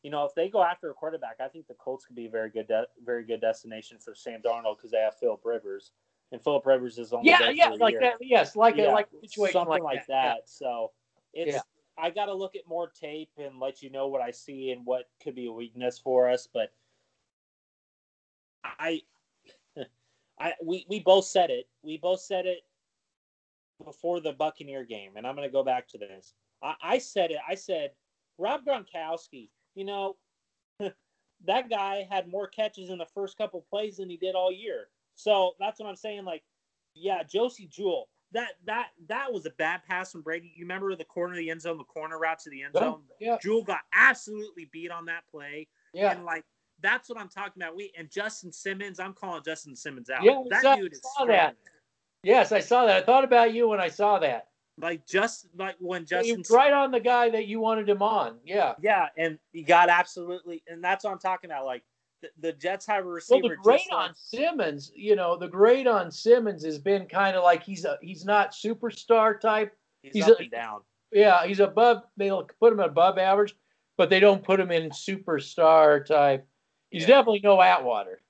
if they go after a quarterback, I think the Colts could be a very good destination for Sam Darnold because they have Philip Rivers, and Philip Rivers is only there for a like year. that. Yes, like a situation something like that. Yeah. So it's I got to look at more tape and let you know what I see and what could be a weakness for us. But we both said it. We both said it before the Buccaneer game, and I'm going to go back to this. I said it. I said, Rob Gronkowski, that guy had more catches in the first couple plays than he did all year. So that's what I'm saying. Like, yeah, Josie Jewell, that was a bad pass from Brady. You remember the corner of the end zone, the corner route to the end zone? Yeah. Jewell got absolutely beat on that play. Yeah. And, like, that's what I'm talking about. And Justin Simmons, I'm calling Justin Simmons out. Yeah, that dude is strong. That. Yes, I saw that. I thought about you when I saw that. When Justin, he was right on the guy that you wanted him on. Yeah. Yeah, and he got absolutely, and that's what I'm talking about. Like the Jets have a receiver. Well, the grade on Simmons, the grade on Simmons has been kind of like he's not superstar type. He's up and down. Yeah, he's above. They'll put him above average, but they don't put him in superstar type. He's definitely no Atwater.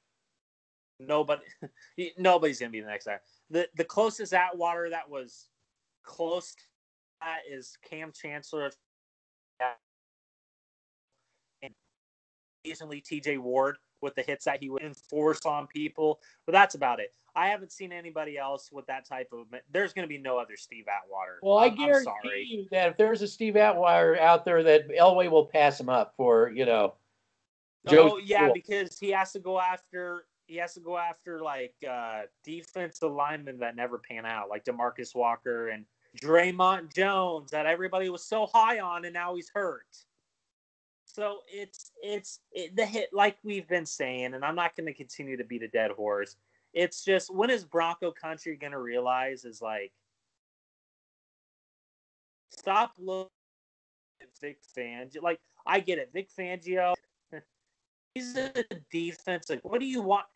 Nobody's gonna be the next guy. The closest Atwater that was close to that is Cam Chancellor and recently TJ Ward with the hits that he would enforce on people, but that's about it. I haven't seen anybody else with that type of. There's going to be no other Steve Atwater. Well, I guarantee you that if there's a Steve Atwater out there, that Elway will pass him up for Oh yeah, because he has to go after like defensive linemen that never pan out, like DeMarcus Walker and Draymond Jones that everybody was so high on, and now he's hurt. So it's the hit, like we've been saying, and I'm not going to continue to beat a dead horse. It's just, when is Bronco country going to realize is like, stop looking at Vic Fangio. Like, I get it, Vic Fangio. He's a defense. Like, what do you want?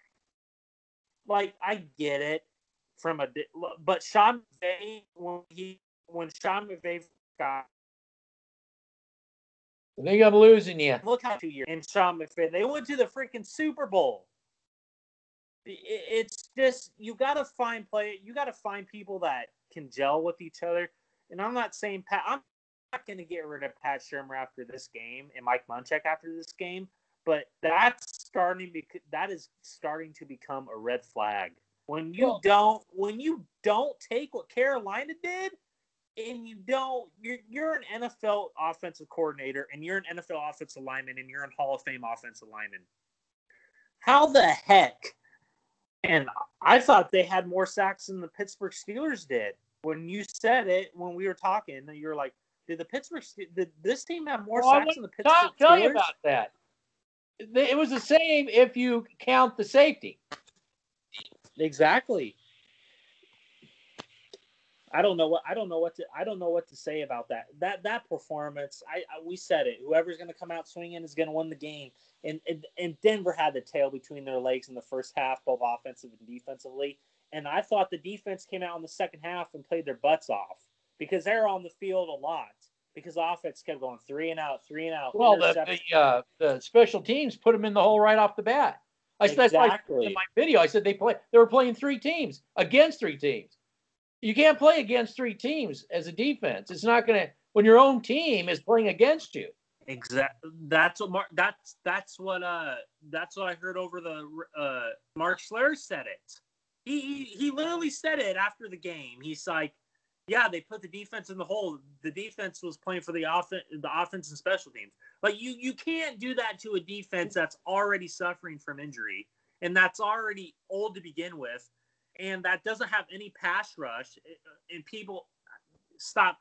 Like, I get it but Sean McVay, when Sean McVay got, I think I'm losing you. Look how 2 years in Sean McVay, they went to the freaking Super Bowl. It's just, you got to find people that can gel with each other. And I'm not saying I'm not going to get rid of Pat Shurmur after this game and Mike Muchack after this game. But that is starting to become a red flag. When you don't take what Carolina did, and you're an NFL offensive coordinator, and you're an NFL offensive lineman, and you're an Hall of Fame offensive lineman. How the heck? And I thought they had more sacks than the Pittsburgh Steelers did. When you said it, when we were talking, you were like, did this team have more sacks than the Pittsburgh Steelers? Tell you about that. It was the same if you count the safety. Exactly. I don't know what to say about that. That performance. We said it. Whoever's going to come out swinging is going to win the game. And Denver had the tail between their legs in the first half, both offensive and defensively. And I thought the defense came out in the second half and played their butts off because they were on the field a lot. Because the offense kept going 3 and out. Well, the special teams put them in the hole right off the bat. That's like in my video. I said they were playing 3 teams against 3 teams. You can't play against 3 teams as a defense. It's not going to, when your own team is playing against you. Exactly. That's what I heard over the Mark Schlereth said it. He literally said it after the game. He's like, yeah, they put the defense in the hole. The defense was playing for the offense and special teams. Like, you can't do that to a defense that's already suffering from injury and that's already old to begin with, and that doesn't have any pass rush. And people, stop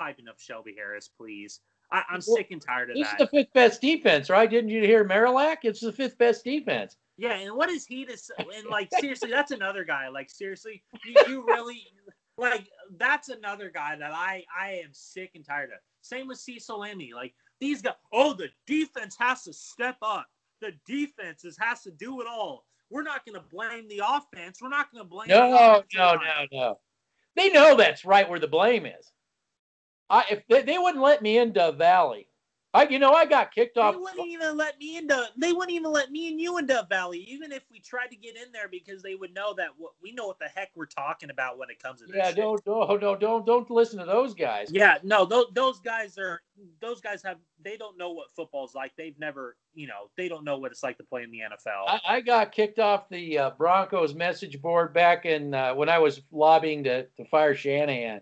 hyping up Shelby Harris, please. I'm sick and tired of that. This is the 5th best defense, right? Didn't you hear Marillac? It's the 5th best defense. Yeah, and what is he to say? And, like, seriously, that's another guy. Like, seriously, you really – like, that's another guy that I am sick and tired of. Same with Cecil Lammy. Like, these guys, oh, the defense has to step up. The defense has to do it all. We're not going to blame the offense. We're not going to blame No. They know that's right where the blame is. If they wouldn't let me into Valley. I got kicked off. They wouldn't even let me and you into Valley, even if we tried to get in there, because they would know that we know what the heck we're talking about when it comes to this. Yeah, don't listen to those guys. Yeah, no, those guys they don't know what football's like. They've never, they don't know what it's like to play in the NFL. I got kicked off the Broncos message board back in when I was lobbying to fire Shanahan.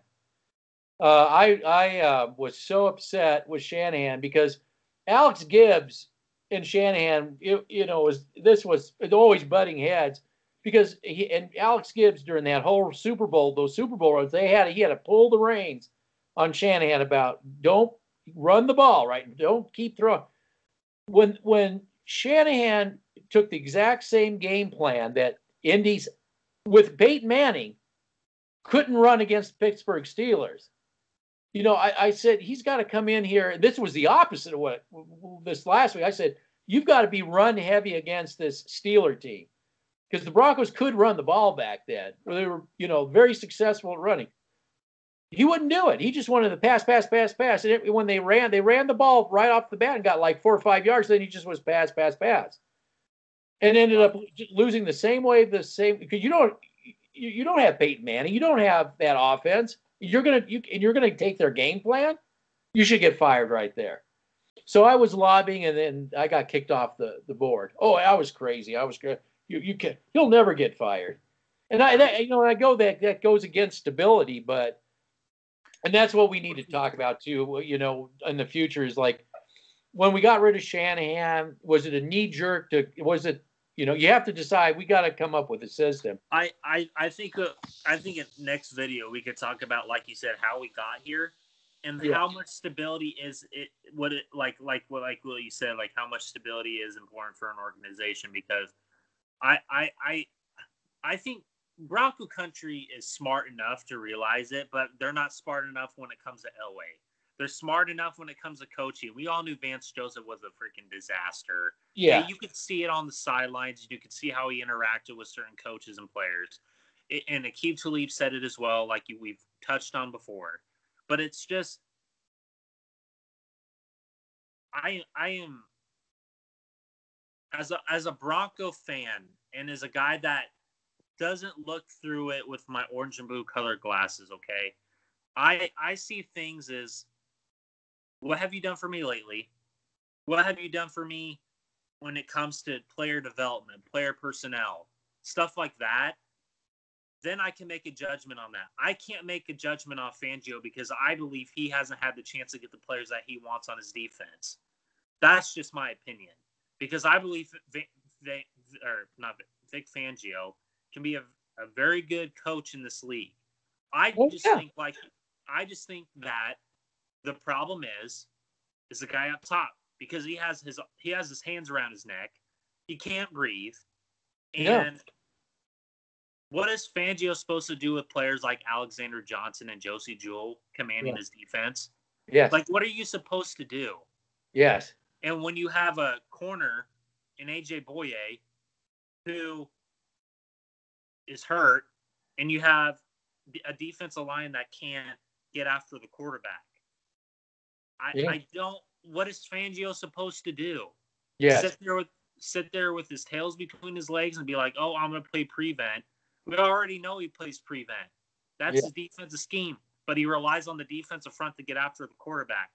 I was so upset with Shanahan because Alex Gibbs and Shanahan, was always butting heads because Alex Gibbs during that whole Super Bowl, those Super Bowl runs, he had to pull the reins on Shanahan about don't run the ball, right? Don't keep throwing. When Shanahan took the exact same game plan that Indy's with Peyton Manning couldn't run against the Pittsburgh Steelers. I said, he's got to come in here. And this was the opposite of what this last week. I said, you've got to be run heavy against this Steeler team because the Broncos could run the ball back then. They were, very successful at running. He wouldn't do it. He just wanted to pass. And when they ran the ball right off the bat and got like 4 or 5 yards. Then he just was pass. And ended up losing the same way, because you don't have Peyton Manning. You don't have that offense. You're gonna take their game plan. You should get fired right there. So I was lobbying, and then I got kicked off the board. Oh, I was crazy. I was good. You'll never get fired. And that goes against stability, and that's what we need to talk about too. In the future is like when we got rid of Shanahan. Was it a knee jerk? Was it? You have to decide. We got to come up with a system. I think in next video we could talk about, like you said, how we got here, and how much stability is it. What you said, like how much stability is important for an organization. Because I think Bronco country is smart enough to realize it, but they're not smart enough when it comes to Elway. They're smart enough when it comes to coaching. We all knew Vance Joseph was a freaking disaster. Yeah. And you could see it on the sidelines. You could see how he interacted with certain coaches and players. And Aqib Talib said it as well, like we've touched on before. But it's just, I am, as a Bronco fan and as a guy that doesn't look through it with my orange and blue colored glasses, okay? I see things as, what have you done for me lately? What have you done for me when it comes to player development, player personnel, stuff like that? Then I can make a judgment on that. I can't make a judgment on Fangio because I believe he hasn't had the chance to get the players that he wants on his defense. That's just my opinion. Because I believe Vic Fangio can be a very good coach in this league. I just think that the problem is the guy up top, because he has his hands around his neck. He can't breathe. And what is Fangio supposed to do with players like Alexander Johnson and Josie Jewell commanding his defense? Yes. Like, what are you supposed to do? Yes. And when you have a corner in AJ Boye who is hurt, and you have a defensive line that can't get after the quarterback, I don't. What is Fangio supposed to do? Yeah. Sit there with his tails between his legs and be like, "Oh, I'm going to play prevent." We already know he plays prevent. That's his defensive scheme, but he relies on the defensive front to get after the quarterback.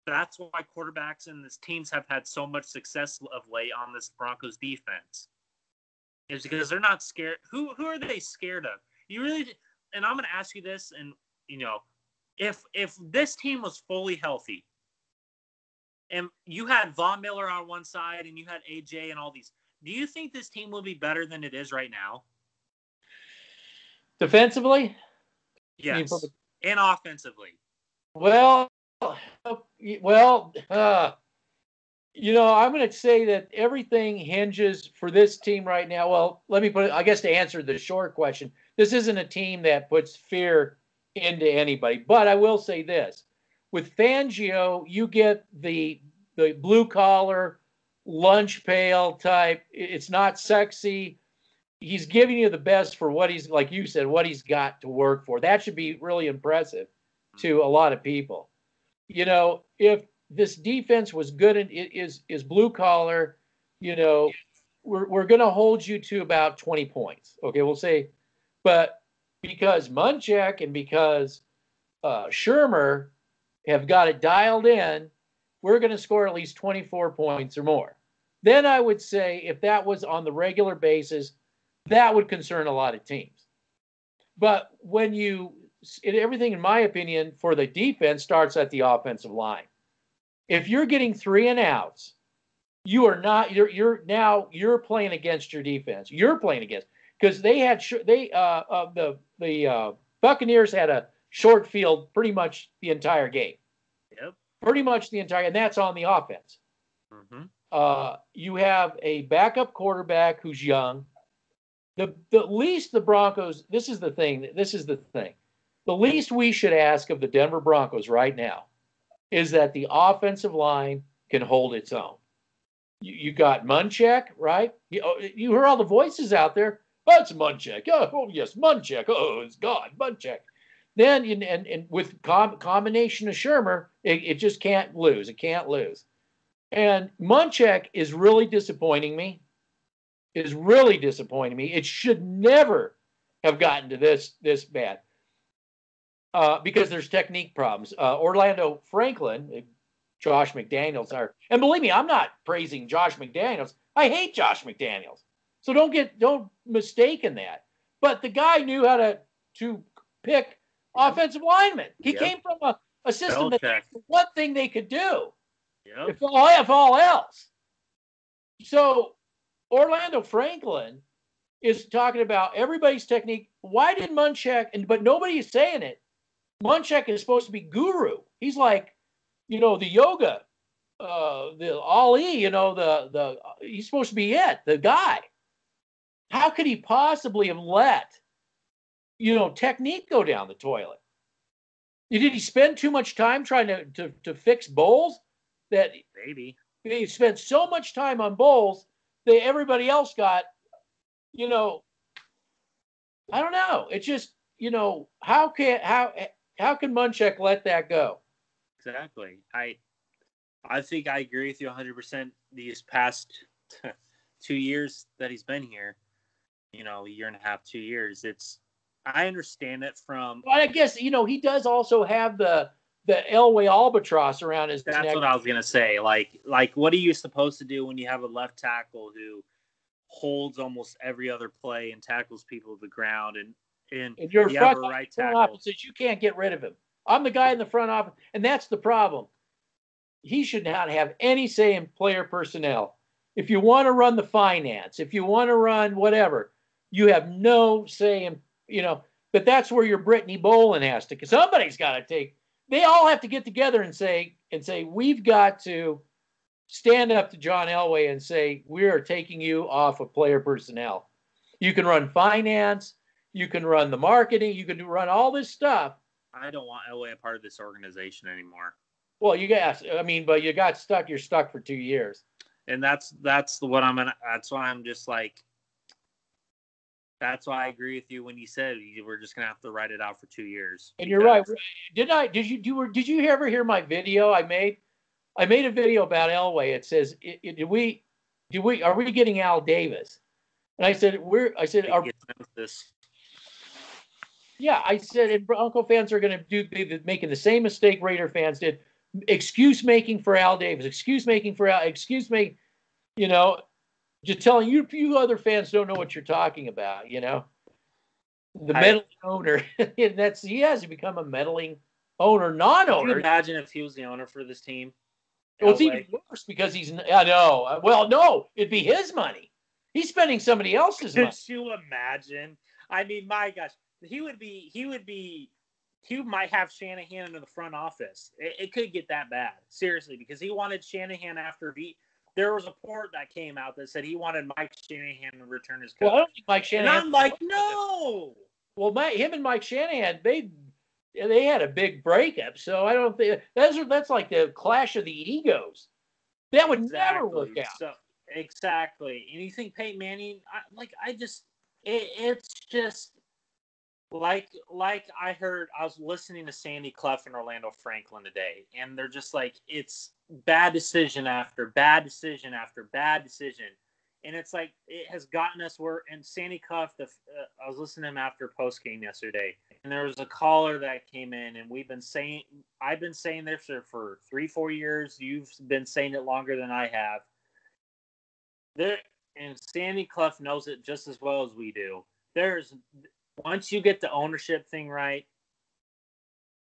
That's why quarterbacks and his teams have had so much success of late on this Broncos defense. Is because they're not scared. Who are they scared of? You really, and I'm going to ask you this, and if this team was fully healthy, and you had Von Miller on one side, and you had AJ and all these, do you think this team will be better than it is right now? Defensively? Yes. And offensively? Well, I'm going to say that everything hinges for this team right now. Well, let me put it, I guess, to answer the short question, this isn't a team that puts fear into anybody. But I will say this. With Fangio, you get the blue collar, lunch pail type. It's not sexy. He's giving you the best for what he's, like you said, what he's got to work for. That should be really impressive to a lot of people. You know, if this defense was good and is blue collar, you know, we're going to hold you to about 20 points. Okay, we'll say, but because Muchack and because Shurmur have got it dialed in, we're going to score at least 24 points or more. Then I would say if that was on the regular basis, that would concern a lot of teams. But when everything, in my opinion, for the defense starts at the offensive line. If you're getting 3 and outs, you're playing against your defense. You're playing against, because the Buccaneers had a short field pretty much the entire game. Yep. Pretty much the entire, and that's on the offense. Mm-hmm. You have a backup quarterback who's young. The least the Broncos, this is the thing. The least we should ask of the Denver Broncos right now is that the offensive line can hold its own. You got Muchack, right? You heard all the voices out there. Oh, it's Muchack. Oh, yes, Muchack. Oh, it's God, Muchack. Then, and with combination of Shurmur, it just can't lose. It can't lose. And Muchack is really disappointing me. It should never have gotten to this bad. Because there's technique problems. Orlando Franklin, Josh McDaniels and believe me, I'm not praising Josh McDaniels. I hate Josh McDaniels. So don't mistake in that. But the guy knew how to pick offensive linemen. He came from a system that one thing they could do. Yep. If all else. So Orlando Franklin is talking about everybody's technique. Why did Muchack, but nobody is saying it, Muchack is supposed to be guru. He's like, the yoga, the Ali, he's supposed to be the guy. How could he possibly have let, technique go down the toilet? Did he spend too much time trying to fix bowls? That maybe he spent so much time on bowls that everybody else got, I don't know. It's just, how can Muchack let that go? Exactly. I think I agree with you 100%. These past 2 years that he's been here, a year and a half, 2 years, I understand it from. Well, I guess, he does also have the Elway albatross around his neck. That's what I was going to say. Like, what are you supposed to do when you have a left tackle who holds almost every other play and tackles people to the ground, and you're you have a right tackle? Office, you can't get rid of him. I'm the guy in the front office, and that's the problem. He should not have any say in player personnel. If you want to run the finance, if you want to run whatever, you have no say in, but that's where your Brittany Bolin has to, because somebody's got to take, they all have to get together and say, we've got to stand up to John Elway and say, we are taking you off of player personnel. You can run finance, you can run the marketing, you can run all this stuff. I don't want Elway a part of this organization anymore. Well, but you got stuck. You're stuck for 2 years. And that's why I'm just like, that's why I agree with you when you said we're just gonna have to write it out for 2 years. And you're right. Did you ever hear my video I made? I made a video about Elway. It says, are we getting Al Davis? And I said, yeah, I said, and Bronco fans are going to be making the same mistake Raider fans did. Excuse making for Al Davis. Excuse me. Just telling you other fans don't know what you're talking about. The meddling owner. He has become a meddling owner, non-owner. Can you imagine if he was the owner for this team? Well, it's even worse because I know. Well, no, it'd be his money. He's spending somebody else's money. Could you imagine? I mean, my gosh. He might have Shanahan in the front office. It could get that bad, seriously, because he wanted Shanahan after there was a report that came out that said he wanted Mike Shanahan to return his coach. Well, I don't think Mike Shanahan. And I'm like, no. Well, him and Mike Shanahan, they had a big breakup. So I don't think that's like the clash of the egos. That would never work out. So exactly. And you think Peyton Manning? It's just like I heard. I was listening to Sandy Clough and Orlando Franklin today, and they're just like, it's bad decision after bad decision after bad decision. And it's like it has gotten us where. And Sandy Clough, I was listening to him after post game yesterday, and there was a caller that came in, and I've been saying this for 3-4 years. You've been saying it longer than I have. And Sandy Clough knows it just as well as we do. Once you get the ownership thing right,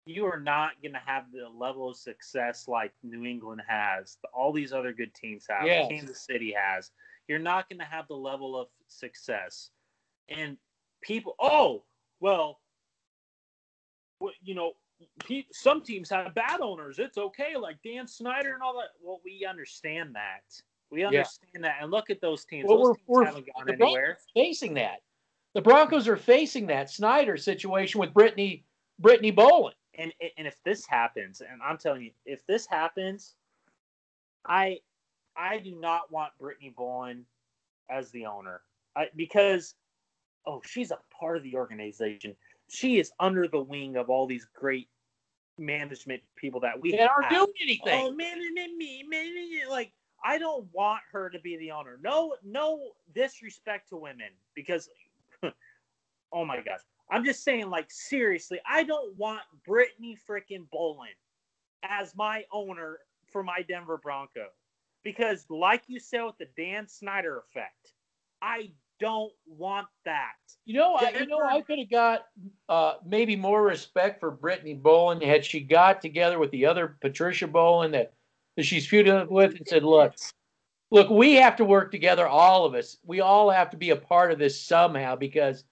you are not going to have the level of success like New England has. All these other good teams have. Yes. Kansas City has. You're not going to have the level of success. And people, some teams have bad owners. It's okay, like Dan Snyder and all that. Well, we understand that. We understand that. And look at those teams. Well, those teams haven't gone anywhere. Facing that. The Broncos are facing that Snyder situation with Brittany Bowlen. And if this happens, and I'm telling you, if this happens, I do not want Brittany Bowlen as the owner because she's a part of the organization. She is under the wing of all these great management people that we aren't doing anything. Oh man, like I don't want her to be the owner. No disrespect to women because oh my gosh. I'm just saying, like, seriously, I don't want Brittany freaking Bowlen as my owner for my Denver Broncos. Because, like you said with the Dan Snyder effect, I don't want that. I could have got maybe more respect for Brittany Bowlen had she got together with the other Patricia Bowlen that she's feuded with and said, look, we have to work together, all of us. We all have to be a part of this somehow because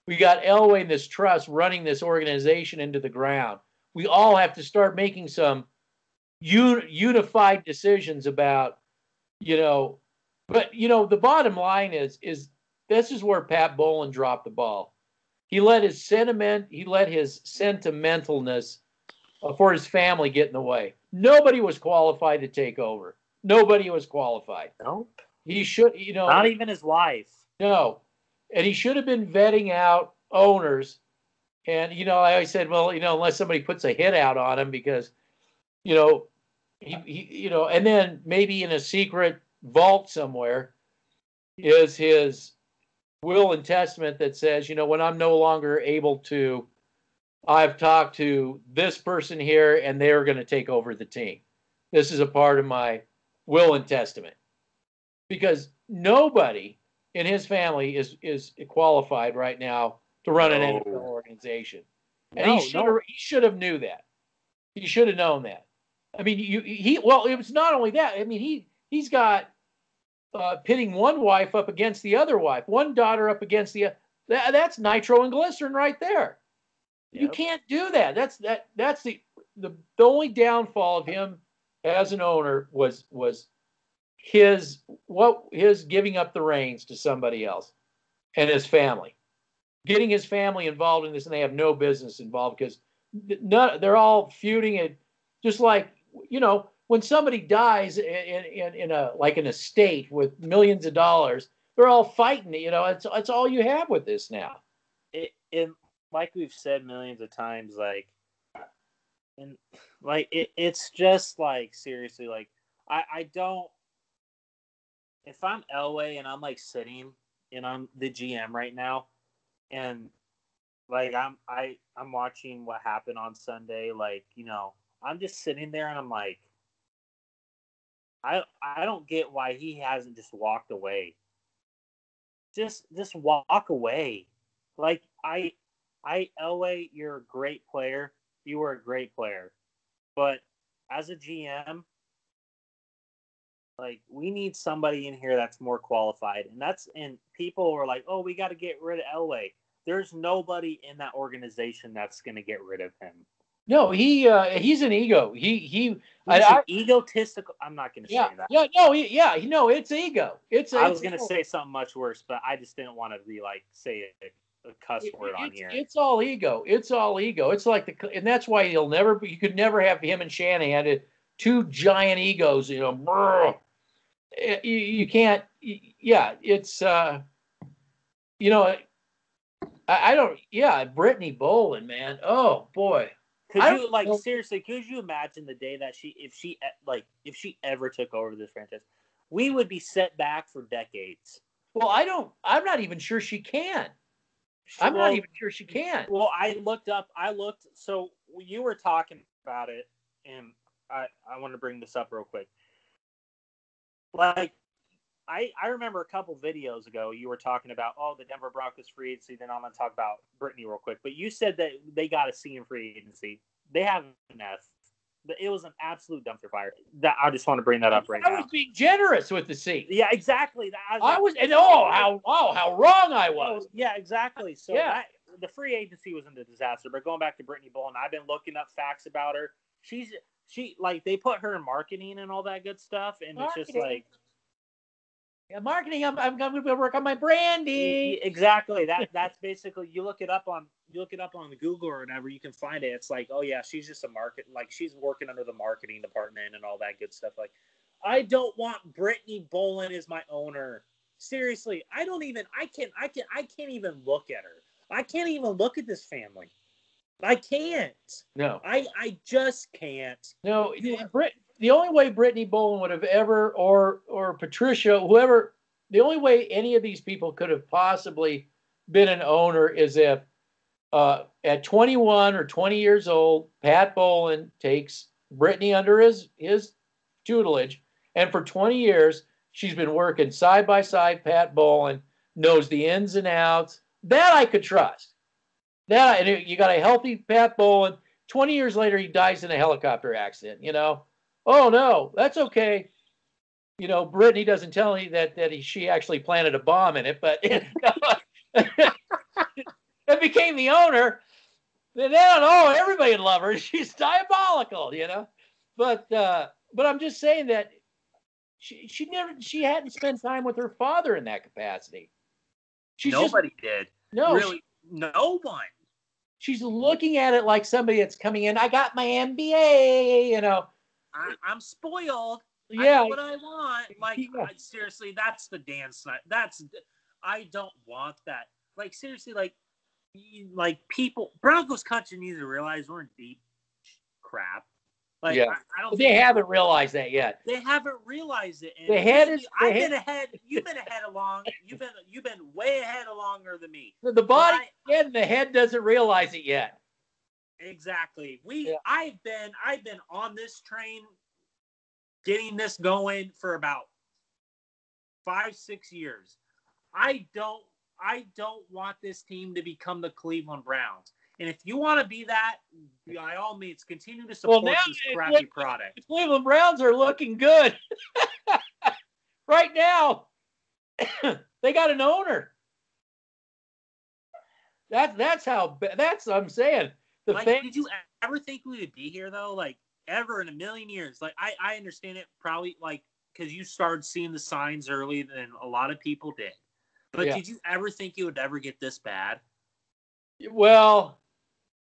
we got Elway and this trust running this organization into the ground. We all have to start making some unified decisions about, but the bottom line is this is where Pat Bowlen dropped the ball. He let his sentimentalness for his family get in the way. Nobody was qualified to take over. Nobody was qualified. Nope. He should, not even his wife. No. And he should have been vetting out owners. And, I always said, well, unless somebody puts a hit out on him because, he and then maybe in a secret vault somewhere is his will and testament that says, when I'm no longer able to, I've talked to this person here and they're going to take over the team. This is a part of my will and testament. Because nobody in his family is qualified right now to run an NFL organization. And he should have knew that. He should have known that. I mean, it was not only that. I mean, he's got pitting one wife up against the other wife, one daughter up against the other. That's nitro and glycerin right there. Yep. You can't do that. That's the only downfall of him as an owner was his giving up the reins to somebody else and his family, getting his family involved in this, and they have no business involved because they're all feuding it, just like when somebody dies in an estate with millions of dollars, they're all fighting. It's all you have with this now. It like we've said millions of times, it's just like seriously, like I don't. If I'm Elway and I'm like sitting and I'm the GM right now, and like I'm watching what happened on Sunday, I'm just sitting there and I'm like, I don't get why he hasn't just walked away. Just walk away. Like Elway, you're a great player. You were a great player, but as a GM. Like, we need somebody in here that's more qualified. And people are like, oh, we got to get rid of Elway. There's nobody in that organization that's going to get rid of him. No, he's an ego. He's egotistical. I'm not going to say that. It's ego. I was going to say something much worse, but I just didn't want to be like, say it a cuss word on here. It's all ego. It's all ego. It's like and that's why you could never have him and Shanahan, two giant egos. You know, you can't. Yeah, it's you know, I don't. Yeah, Brittany Boland, man. Oh boy. Seriously? Could you imagine the day that if she ever took over this franchise, we would be set back for decades. Well, I'm not even sure she can. I'm not even sure she can. Well, I looked. So you were talking about it, and I want to bring this up real quick. Like, I remember a couple videos ago you were talking about, the Denver Broncos free agency. Then I'm going to talk about Brittany real quick. But you said that they got a C in free agency. They have an F. It was an absolute dumpster fire. I just want to bring that up right now. I was being generous with the C. Yeah, exactly. How wrong I was. Yeah, exactly. So the free agency was a disaster. But going back to Brittany Boland, I've been looking up facts about her. She they put her in marketing and all that good stuff, and it's just like. Yeah, marketing. I'm going to work on my branding. Exactly. That's basically, you look it up on the Google or whatever, you can find it. It's like, oh yeah, she's just she's working under the marketing department and all that good stuff. Like, I don't want Brittany Boland as my owner. Seriously, I can't even look at her. I can't even look at this family. I can't. No. I just can't. No, the only way Brittany Boland would have ever, or Patricia, whoever, the only way any of these people could have possibly been an owner is if at 21 or 20 years old, Pat Boland takes Brittany under his tutelage, and for 20 years, she's been working side by side. Pat Boland knows the ins and outs. That I could trust. And you got a healthy Pat Boland. 20 years later, he dies in a helicopter accident, you know. Oh, no, that's okay. You know, Brittany doesn't tell me that she actually planted a bomb in it, but it became the owner. Then, everybody would love her. She's diabolical, you know. But I'm just saying that she hadn't spent time with her father in that capacity. Nobody did. No. Really, no one. She's looking at it like somebody that's coming in. I got my MBA, you know. I'm spoiled. Yeah. I know what I want. Like, seriously, that's the dance. I don't want that. Like, seriously, like people, Broncos country needs to realize we're in deep crap. Like, yeah. I don't. They haven't realized that yet. They haven't realized it. And I've been ahead. You've been ahead along. You've been way ahead longer than me. The body and the head doesn't realize it yet. Exactly. I've been on this train, getting this going for about 5-6 years. I don't want this team to become the Cleveland Browns. And if you want to be that, by all means, continue to support this crappy product. The Cleveland Browns are looking good. Right now, they got an owner. That's what I'm saying. Did you ever think we would be here, though? Like, ever in a million years? Like, I understand it probably, like, because you started seeing the signs early than a lot of people did. But did you ever think it would ever get this bad? Well,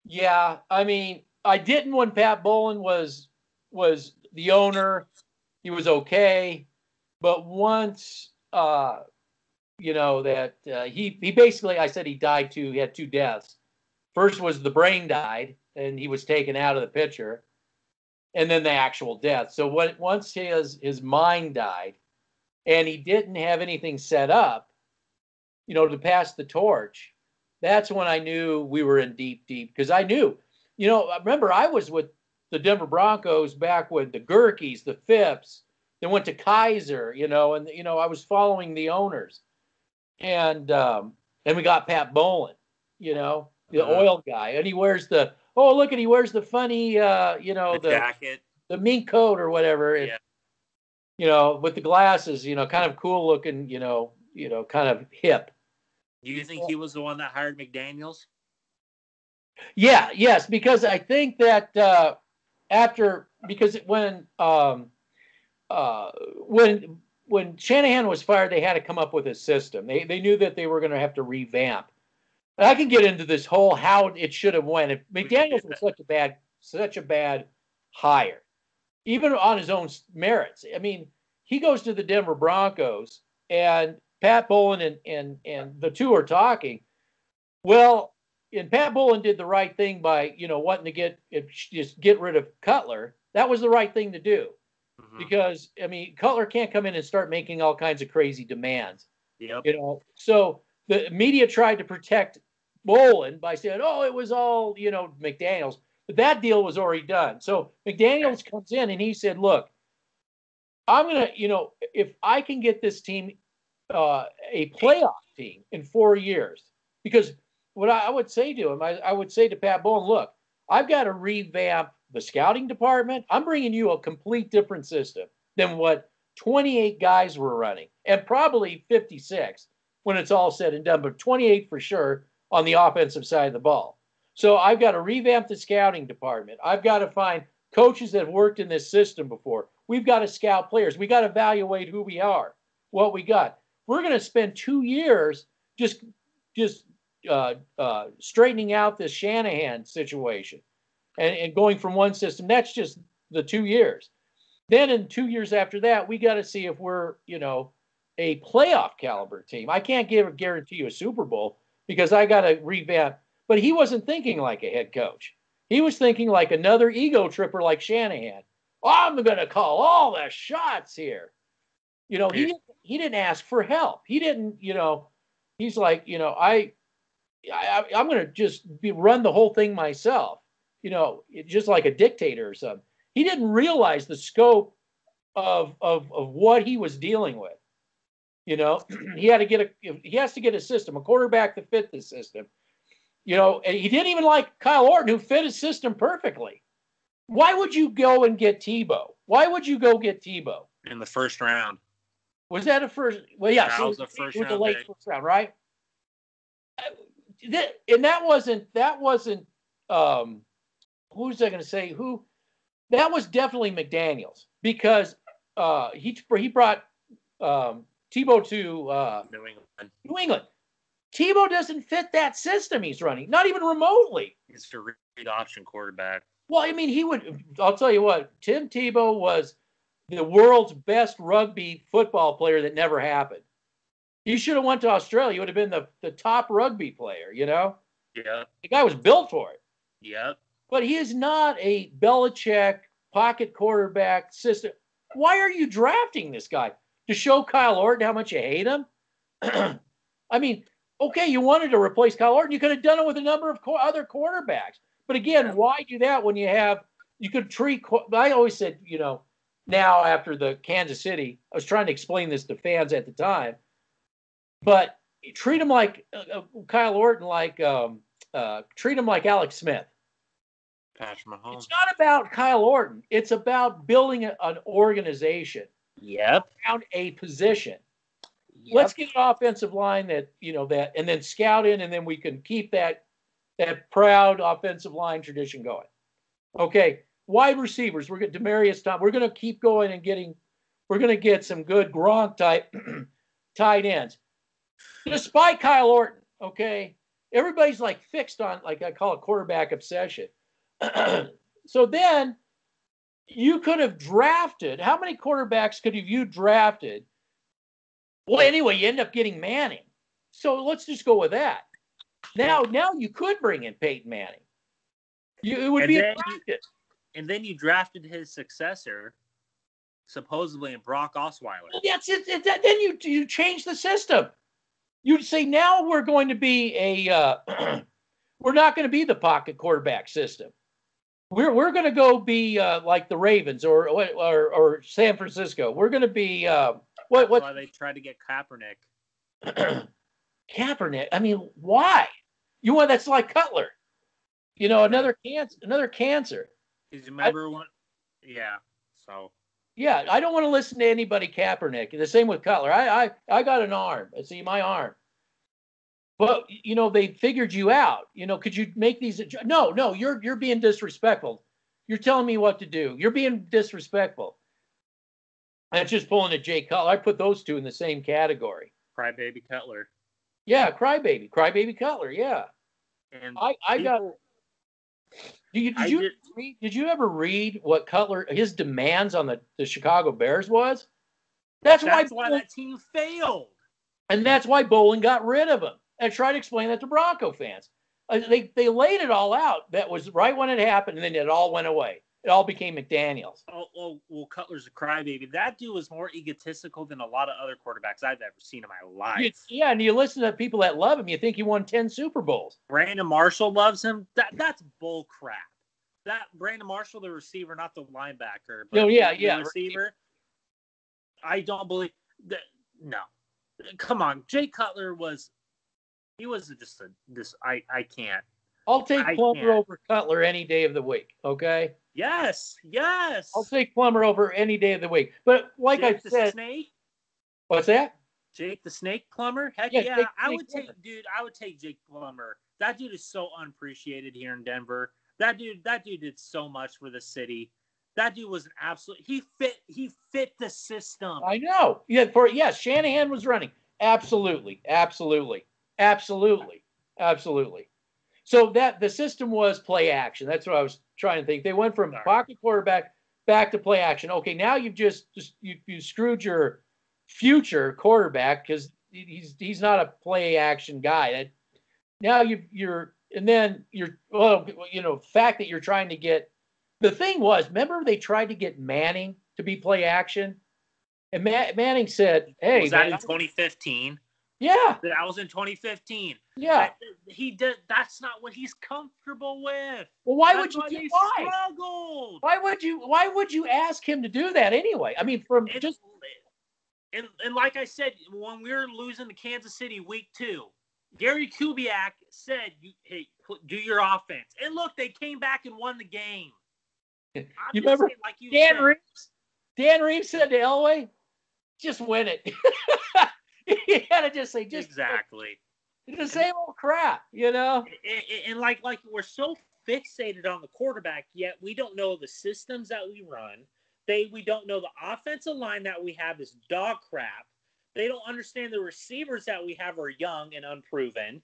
yeah. I mean, I didn't when Pat Boland was the owner. He was okay. But once, you know, that he basically, I said he died he had 2 deaths. First was the brain died, and he was taken out of the picture. And then the actual death. So once his mind died, and he didn't have anything set up, you know, to pass the torch, that's when I knew we were in deep, because I knew, you know, remember I was with the Denver Broncos back with the Gurkeys, the Phipps, then went to Kaiser, you know, and, you know, I was following the owners. And we got Pat Boland, you know, the oil guy, and he wears he wears the funny, you know, the jacket, the mink coat or whatever. Yeah. You know, with the glasses, you know, kind of cool looking, you know, kind of hip. Do you think he was the one that hired McDaniels? Yeah, yes, because I think that when Shanahan was fired, they had to come up with a system. They knew that they were going to have to revamp I can get into this whole how it should have went. If McDaniels was such a bad hire, even on his own merits. I mean, he goes to the Denver Broncos, and Pat Bowlen and the two are talking. Well, and Pat Bowlen did the right thing by wanting to just get rid of Cutler. That was the right thing to do, because I mean Cutler can't come in and start making all kinds of crazy demands. Yep. So the media tried to protect Bowlen by saying, "Oh, it was all McDaniels," but that deal was already done. So McDaniels comes in and he said, "Look, I'm gonna, if I can get this team a playoff team in 4 years, because what I would say to him, I would say to Pat Bowlen, look, I've got to revamp the scouting department. I'm bringing you a complete different system than what 28 guys were running, and probably 56 when it's all said and done, but 28 for sure on the offensive side of the ball. So I've got to revamp the scouting department. I've got to find coaches that have worked in this system before. We've got to scout players. We got to evaluate who we are, what we got. We're going to spend 2 years just straightening out this Shanahan situation and going from one system. That's just the 2 years. Then in 2 years after that, we got to see if we're, a playoff caliber team. I can't guarantee you a Super Bowl because I got to revamp. But he wasn't thinking like a head coach. He was thinking like another ego tripper like Shanahan. I'm going to call all the shots here. He didn't ask for help. He didn't, he's like, I'm going to just run the whole thing myself, just like a dictator or something. He didn't realize the scope of what he was dealing with. He has to get a system, a quarterback to fit this system. And he didn't even like Kyle Orton, who fit his system perfectly. Why would you go and get Tebow? Why would you go get Tebow? In the first round. Was that a first? Well, yeah. That was a first round. It was a late first round, right? And that wasn't. Who was I going to say? Who? That was definitely McDaniels, because he brought Tebow to New England. Tebow doesn't fit that system he's running, not even remotely. He's a read option quarterback. Well, I mean, I'll tell you what, Tim Tebow was the world's best rugby football player that never happened. He should have went to Australia. He would have been the top rugby player, Yeah. The guy was built for it. Yep. But he is not a Belichick pocket quarterback system. Why are you drafting this guy? To show Kyle Orton how much you hate him? I mean, okay, you wanted to replace Kyle Orton. You could have done it with a number of other quarterbacks. But again, why do that when you could treat, I always said, now after the Kansas City, I was trying to explain this to fans at the time, but treat him like Kyle Orton, treat him like Alex Smith. Patrick Mahomes. It's not about Kyle Orton. It's about building an organization. Yep. Around a position. Yep. Let's get an offensive line that, and then scout in, and then we can keep that proud offensive line tradition going. Okay. Wide receivers. We're going to Demaryius Thomas. We're going to keep going and we're going to get some good Gronk type tight ends. Despite Kyle Orton, okay, everybody's like fixed on, like I call it, quarterback obsession. So then you could have drafted, how many quarterbacks could have you drafted? Well, anyway, you end up getting Manning. So let's just go with that. Now you could bring in Peyton Manning. It would be attractive. And then you drafted his successor, supposedly in Brock Osweiler. Well, that's it. Then you change the system. You'd say now we're going to be we're not going to be the pocket quarterback system. We're going to go be like the Ravens or San Francisco. We're going to be That's why they tried to get Kaepernick. Kaepernick. I mean, why? That's like Cutler. Another cancer. Because you remember when? Yeah. So. Yeah, I don't want to listen to anybody Kaepernick. The same with Cutler. I got an arm. See my arm. But they figured you out. Could you make these? No, you're being disrespectful. You're telling me what to do. You're being disrespectful. That's just pulling a Jay Cutler. I put those two in the same category. Crybaby Cutler. Yeah, Crybaby Cutler. Yeah, And Did you ever read what Cutler his demands on the Chicago Bears was? That's why that team failed. And that's why Bolin got rid of him. And try to explain that to Bronco fans. They laid it all out. That was right when it happened, and then it all went away. It all became McDaniels. Well, Cutler's a crybaby. That dude was more egotistical than a lot of other quarterbacks I've ever seen in my life. Yeah, and you listen to people that love him, you think he won 10 Super Bowls. Brandon Marshall loves him. That's bull crap. That Brandon Marshall, the receiver, not the linebacker, but the receiver. I don't believe that. No, come on. Jay Cutler was just I can't. I'll take Plummer over Cutler any day of the week. Okay. Yes. I'll take Plummer over any day of the week. But like Jake I said, the Snake. What's that? Jake the Snake Plummer. Heck yeah. I would take Jake Plummer. That dude is so unappreciated here in Denver. That dude did so much for the city. That dude was an absolute. He fit the system. I know. Yeah. Shanahan was running. Absolutely. So that the system was play action. That's what I was trying to think. They went from pocket quarterback back to play action. Okay, now you've you screwed your future quarterback because he's not a play action guy. Now fact that you're trying to get. The thing was, remember they tried to get Manning to be play action, and Manning said, "Hey, was that in 2015?" Yeah, that was in 2015. Yeah, he did. That's not what he's comfortable with. Well, why would you? Why would you ask him to do that anyway? I mean, and like I said, when we were losing to Kansas City week 2, Gary Kubiak said, "Hey, do your offense." And look, they came back and won the game. You remember Dan Reeves said to Elway, "Just win it." You gotta just say, exactly. The same old crap, And like we're so fixated on the quarterback, yet we don't know the systems that we run. We don't know the offensive line that we have is dog crap. They don't understand the receivers that we have are young and unproven.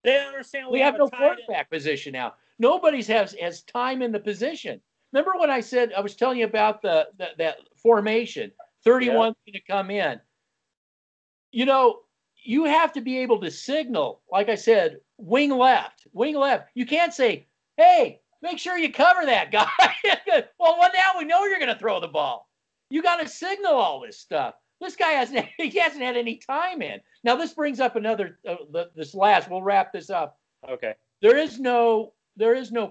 They don't understand we have no quarterback position now. Nobody has time in the position. Remember when I said I was telling you about that formation? 31's going to come in. You have to be able to signal, like I said, wing left. You can't say, "Hey, make sure you cover that guy." Well, now we know you're going to throw the ball. You got to signal all this stuff. This guy hasn't had any time in. Now this brings up another. We'll wrap this up. Okay. There is no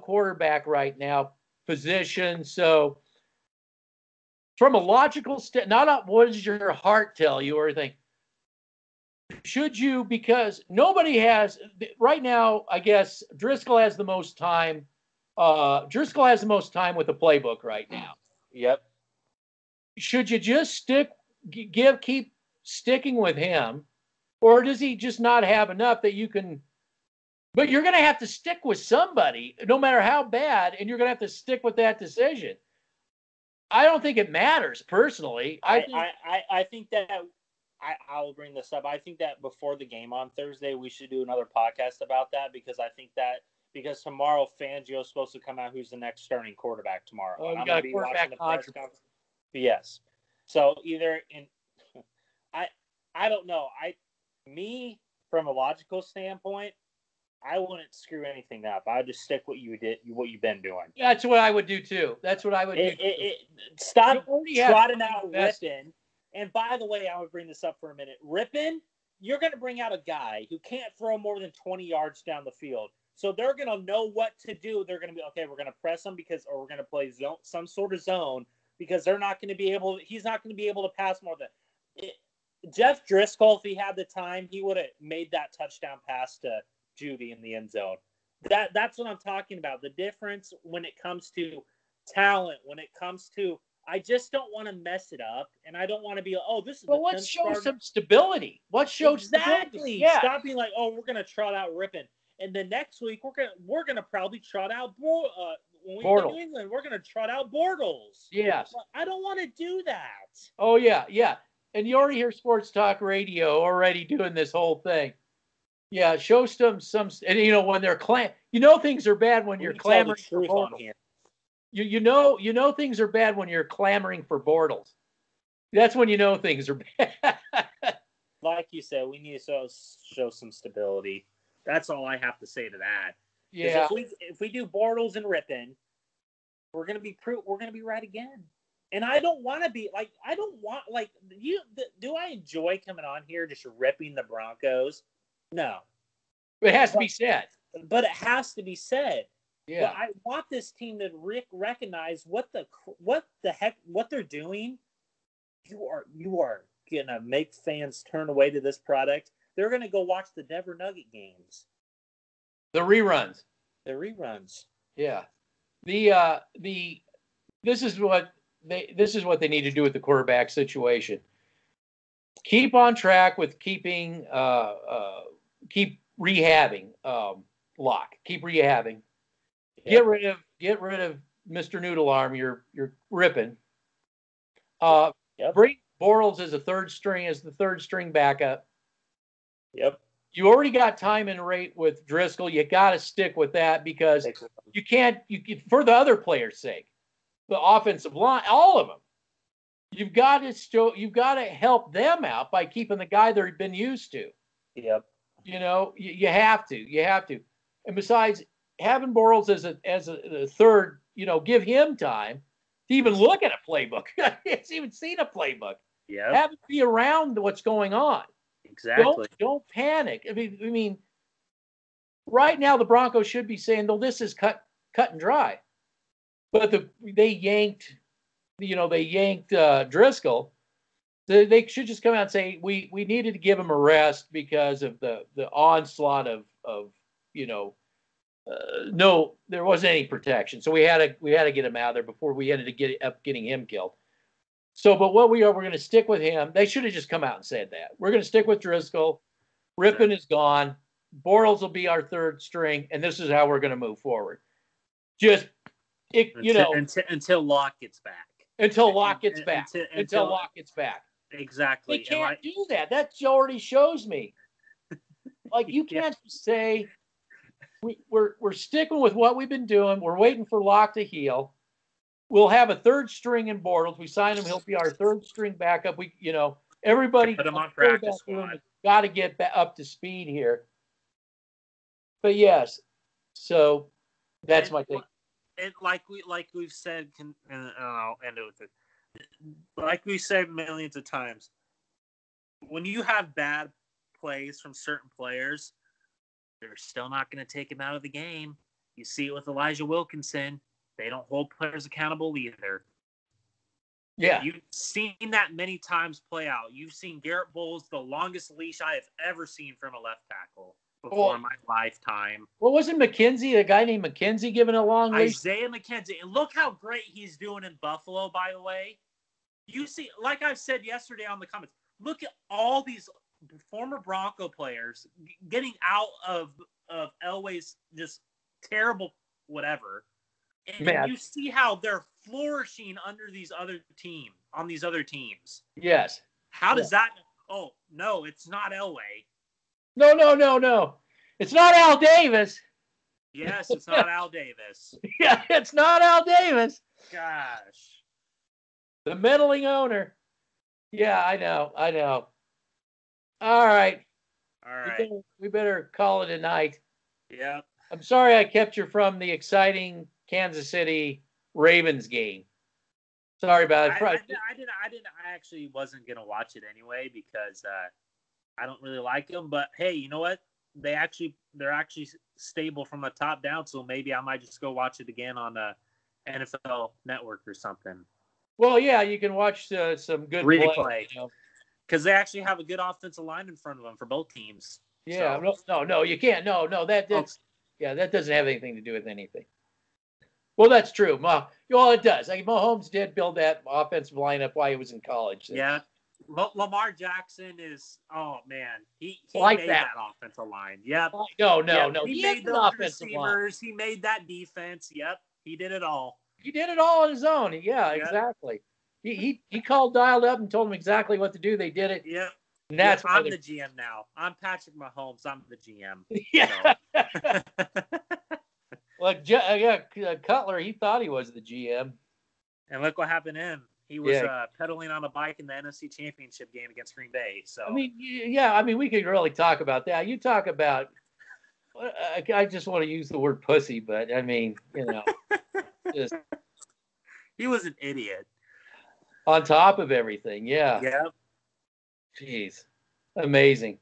quarterback right now position. So from a logical not what does your heart tell you or anything. Should you, because nobody has right now, I guess Driskel has the most time. Driskel has the most time with the playbook right now. Yep. Should you just keep sticking with him, or does he just not have enough that you can? But you're going to have to stick with somebody, no matter how bad, and you're going to have to stick with that decision. I don't think it matters personally. I think that. I'll bring this up. I think that before the game on Thursday, we should do another podcast about that because tomorrow Fangio is supposed to come out who's the next starting quarterback tomorrow. Oh, you got a quarterback contract. Yes. So I don't know. From a logical standpoint, I wouldn't screw anything up. I'd just stick what you've been doing. That's what I would do too. Stop trotting out Rypien. And by the way, I would bring this up for a minute. Rypien, you're going to bring out a guy who can't throw more than 20 yards down the field. So they're going to know what to do. They're going to be, okay, we're going to press him or we're going to play some sort of zone because he's not going to be able to pass more than Jeff Driskel. If he had the time, he would have made that touchdown pass to Judy in the end zone. That's what I'm talking about. The difference when it comes to talent, when it comes to, I just don't want to mess it up, and I don't want to be this is. Well, let's show some stability. Let's show stability. Yeah. Stop being like, we're going to trot out Rypien, and then next week we're gonna probably trot out when we play New England. We're going to trot out Bortels. Yes. I don't want to do that. Oh yeah. And you already hear Sports Talk Radio already doing this whole thing. Yeah, show some, and when they're things are bad when you're clamoring for Bortles. You know things are bad when you're clamoring for Bortles. That's when you know things are bad. Like you said, we need to show some stability. That's all I have to say to that. Yeah. If we do Bortles and Rypien, we're gonna be right again. And I don't want to be like do I enjoy coming on here just ripping the Broncos? No. It has to be said. But it has to be said. Yeah. But I want this team to recognize what the heck they're doing. You are gonna make fans turn away to this product. They're gonna go watch the Denver Nugget games. The reruns. Yeah. This is what they need to do with the quarterback situation. Keep on track with keep rehabbing Locke. Keep rehabbing. Yep. Get rid of Mr. Noodle Arm. You're ripping. Yep. Bring Bortles as the third string backup. Yep. You already got time and rate with Driskel. You got to stick with that because you can't. For the other players' sake, the offensive line, all of them. You've got to help them out by keeping the guy they've been used to. Yep. You have to. And besides, having Bortles as a third, give him time to even look at a playbook. He hasn't even seen a playbook. Yeah. Have it be around what's going on. Exactly. Don't panic. I mean, right now the Broncos should be saying, "No, this is cut and dry." But they yanked Driskel. They should just come out and say we needed to give him a rest because of the onslaught of no, there wasn't any protection, so we had to get him out of there before we ended up getting him killed. So, but we're going to stick with him. They should have just come out and said that. We're going to stick with Driskel. Rypien is gone. Bortles will be our third string, and this is how we're going to move forward. Until Locke gets back. Until Locke gets back. Exactly. They can't do that. That already shows me. Like, you can't just say we're sticking with what we've been doing. We're waiting for Locke to heal. We'll have a third string in Bortles. We sign him. He'll be our third string backup. Everybody put him on practice squad. Got to get up to speed here. But yes, so that's my thing. And like we've said, and I'll end it with it. Like we said millions of times, when you have bad plays from certain players, they're still not going to take him out of the game. You see it with Elijah Wilkinson. They don't hold players accountable either. Yeah. You've seen that many times play out. You've seen Garrett Bowles, the longest leash I have ever seen from a left tackle before in my lifetime. Well, wasn't McKenzie, a guy named McKenzie, giving a long leash? Isaiah McKenzie. And look how great he's doing in Buffalo, by the way. You see, like I said yesterday on the comments, look at all these former Bronco players getting out of Elway's just terrible whatever. And you see how they're flourishing under these other teams. Yes. How does that? Oh no, it's not Elway. No. It's not Al Davis. Yes, it's not Al Davis. Yeah, it's not Al Davis. Gosh. The meddling owner. Yeah, I know. All right. We better call it a night. Yeah. I'm sorry I kept you from the exciting Kansas City Ravens game. Sorry about it. I actually wasn't gonna watch it anyway because I don't really like them. But hey, you know what? They're actually stable from the top down. So maybe I might just go watch it again on the NFL Network or something. Well, yeah, you can watch some good replay because they actually have a good offensive line in front of them for both teams. Yeah, so. No, you can't. No, that doesn't have anything to do with anything. Well, that's true. Well, it does. Like Mahomes did build that offensive lineup while he was in college. So. Yeah, Lamar Jackson is. Oh man, he like made that offensive line. Yep. No. He made those receivers. He made that defense. Yep. He did it all. He did it all on his own. Yeah, exactly. He dialed up and told them exactly what to do. They did it. Yep. That's I'm the GM now. I'm Patrick Mahomes. I'm the GM. Yeah. Well, Cutler, he thought he was the GM. And look what happened to him. He was pedaling on a bike in the NFC Championship game against Green Bay. So I mean, we could really talk about that. You talk about. I just want to use the word pussy, but I mean, just he was an idiot. On top of everything, yeah. Yeah. Jeez, amazing.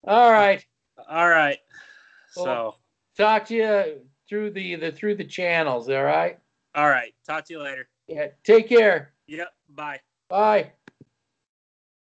All right. Well, so talk to you through the channels. All right. All right. Talk to you later. Yeah. Take care. Yep. Bye. Bye.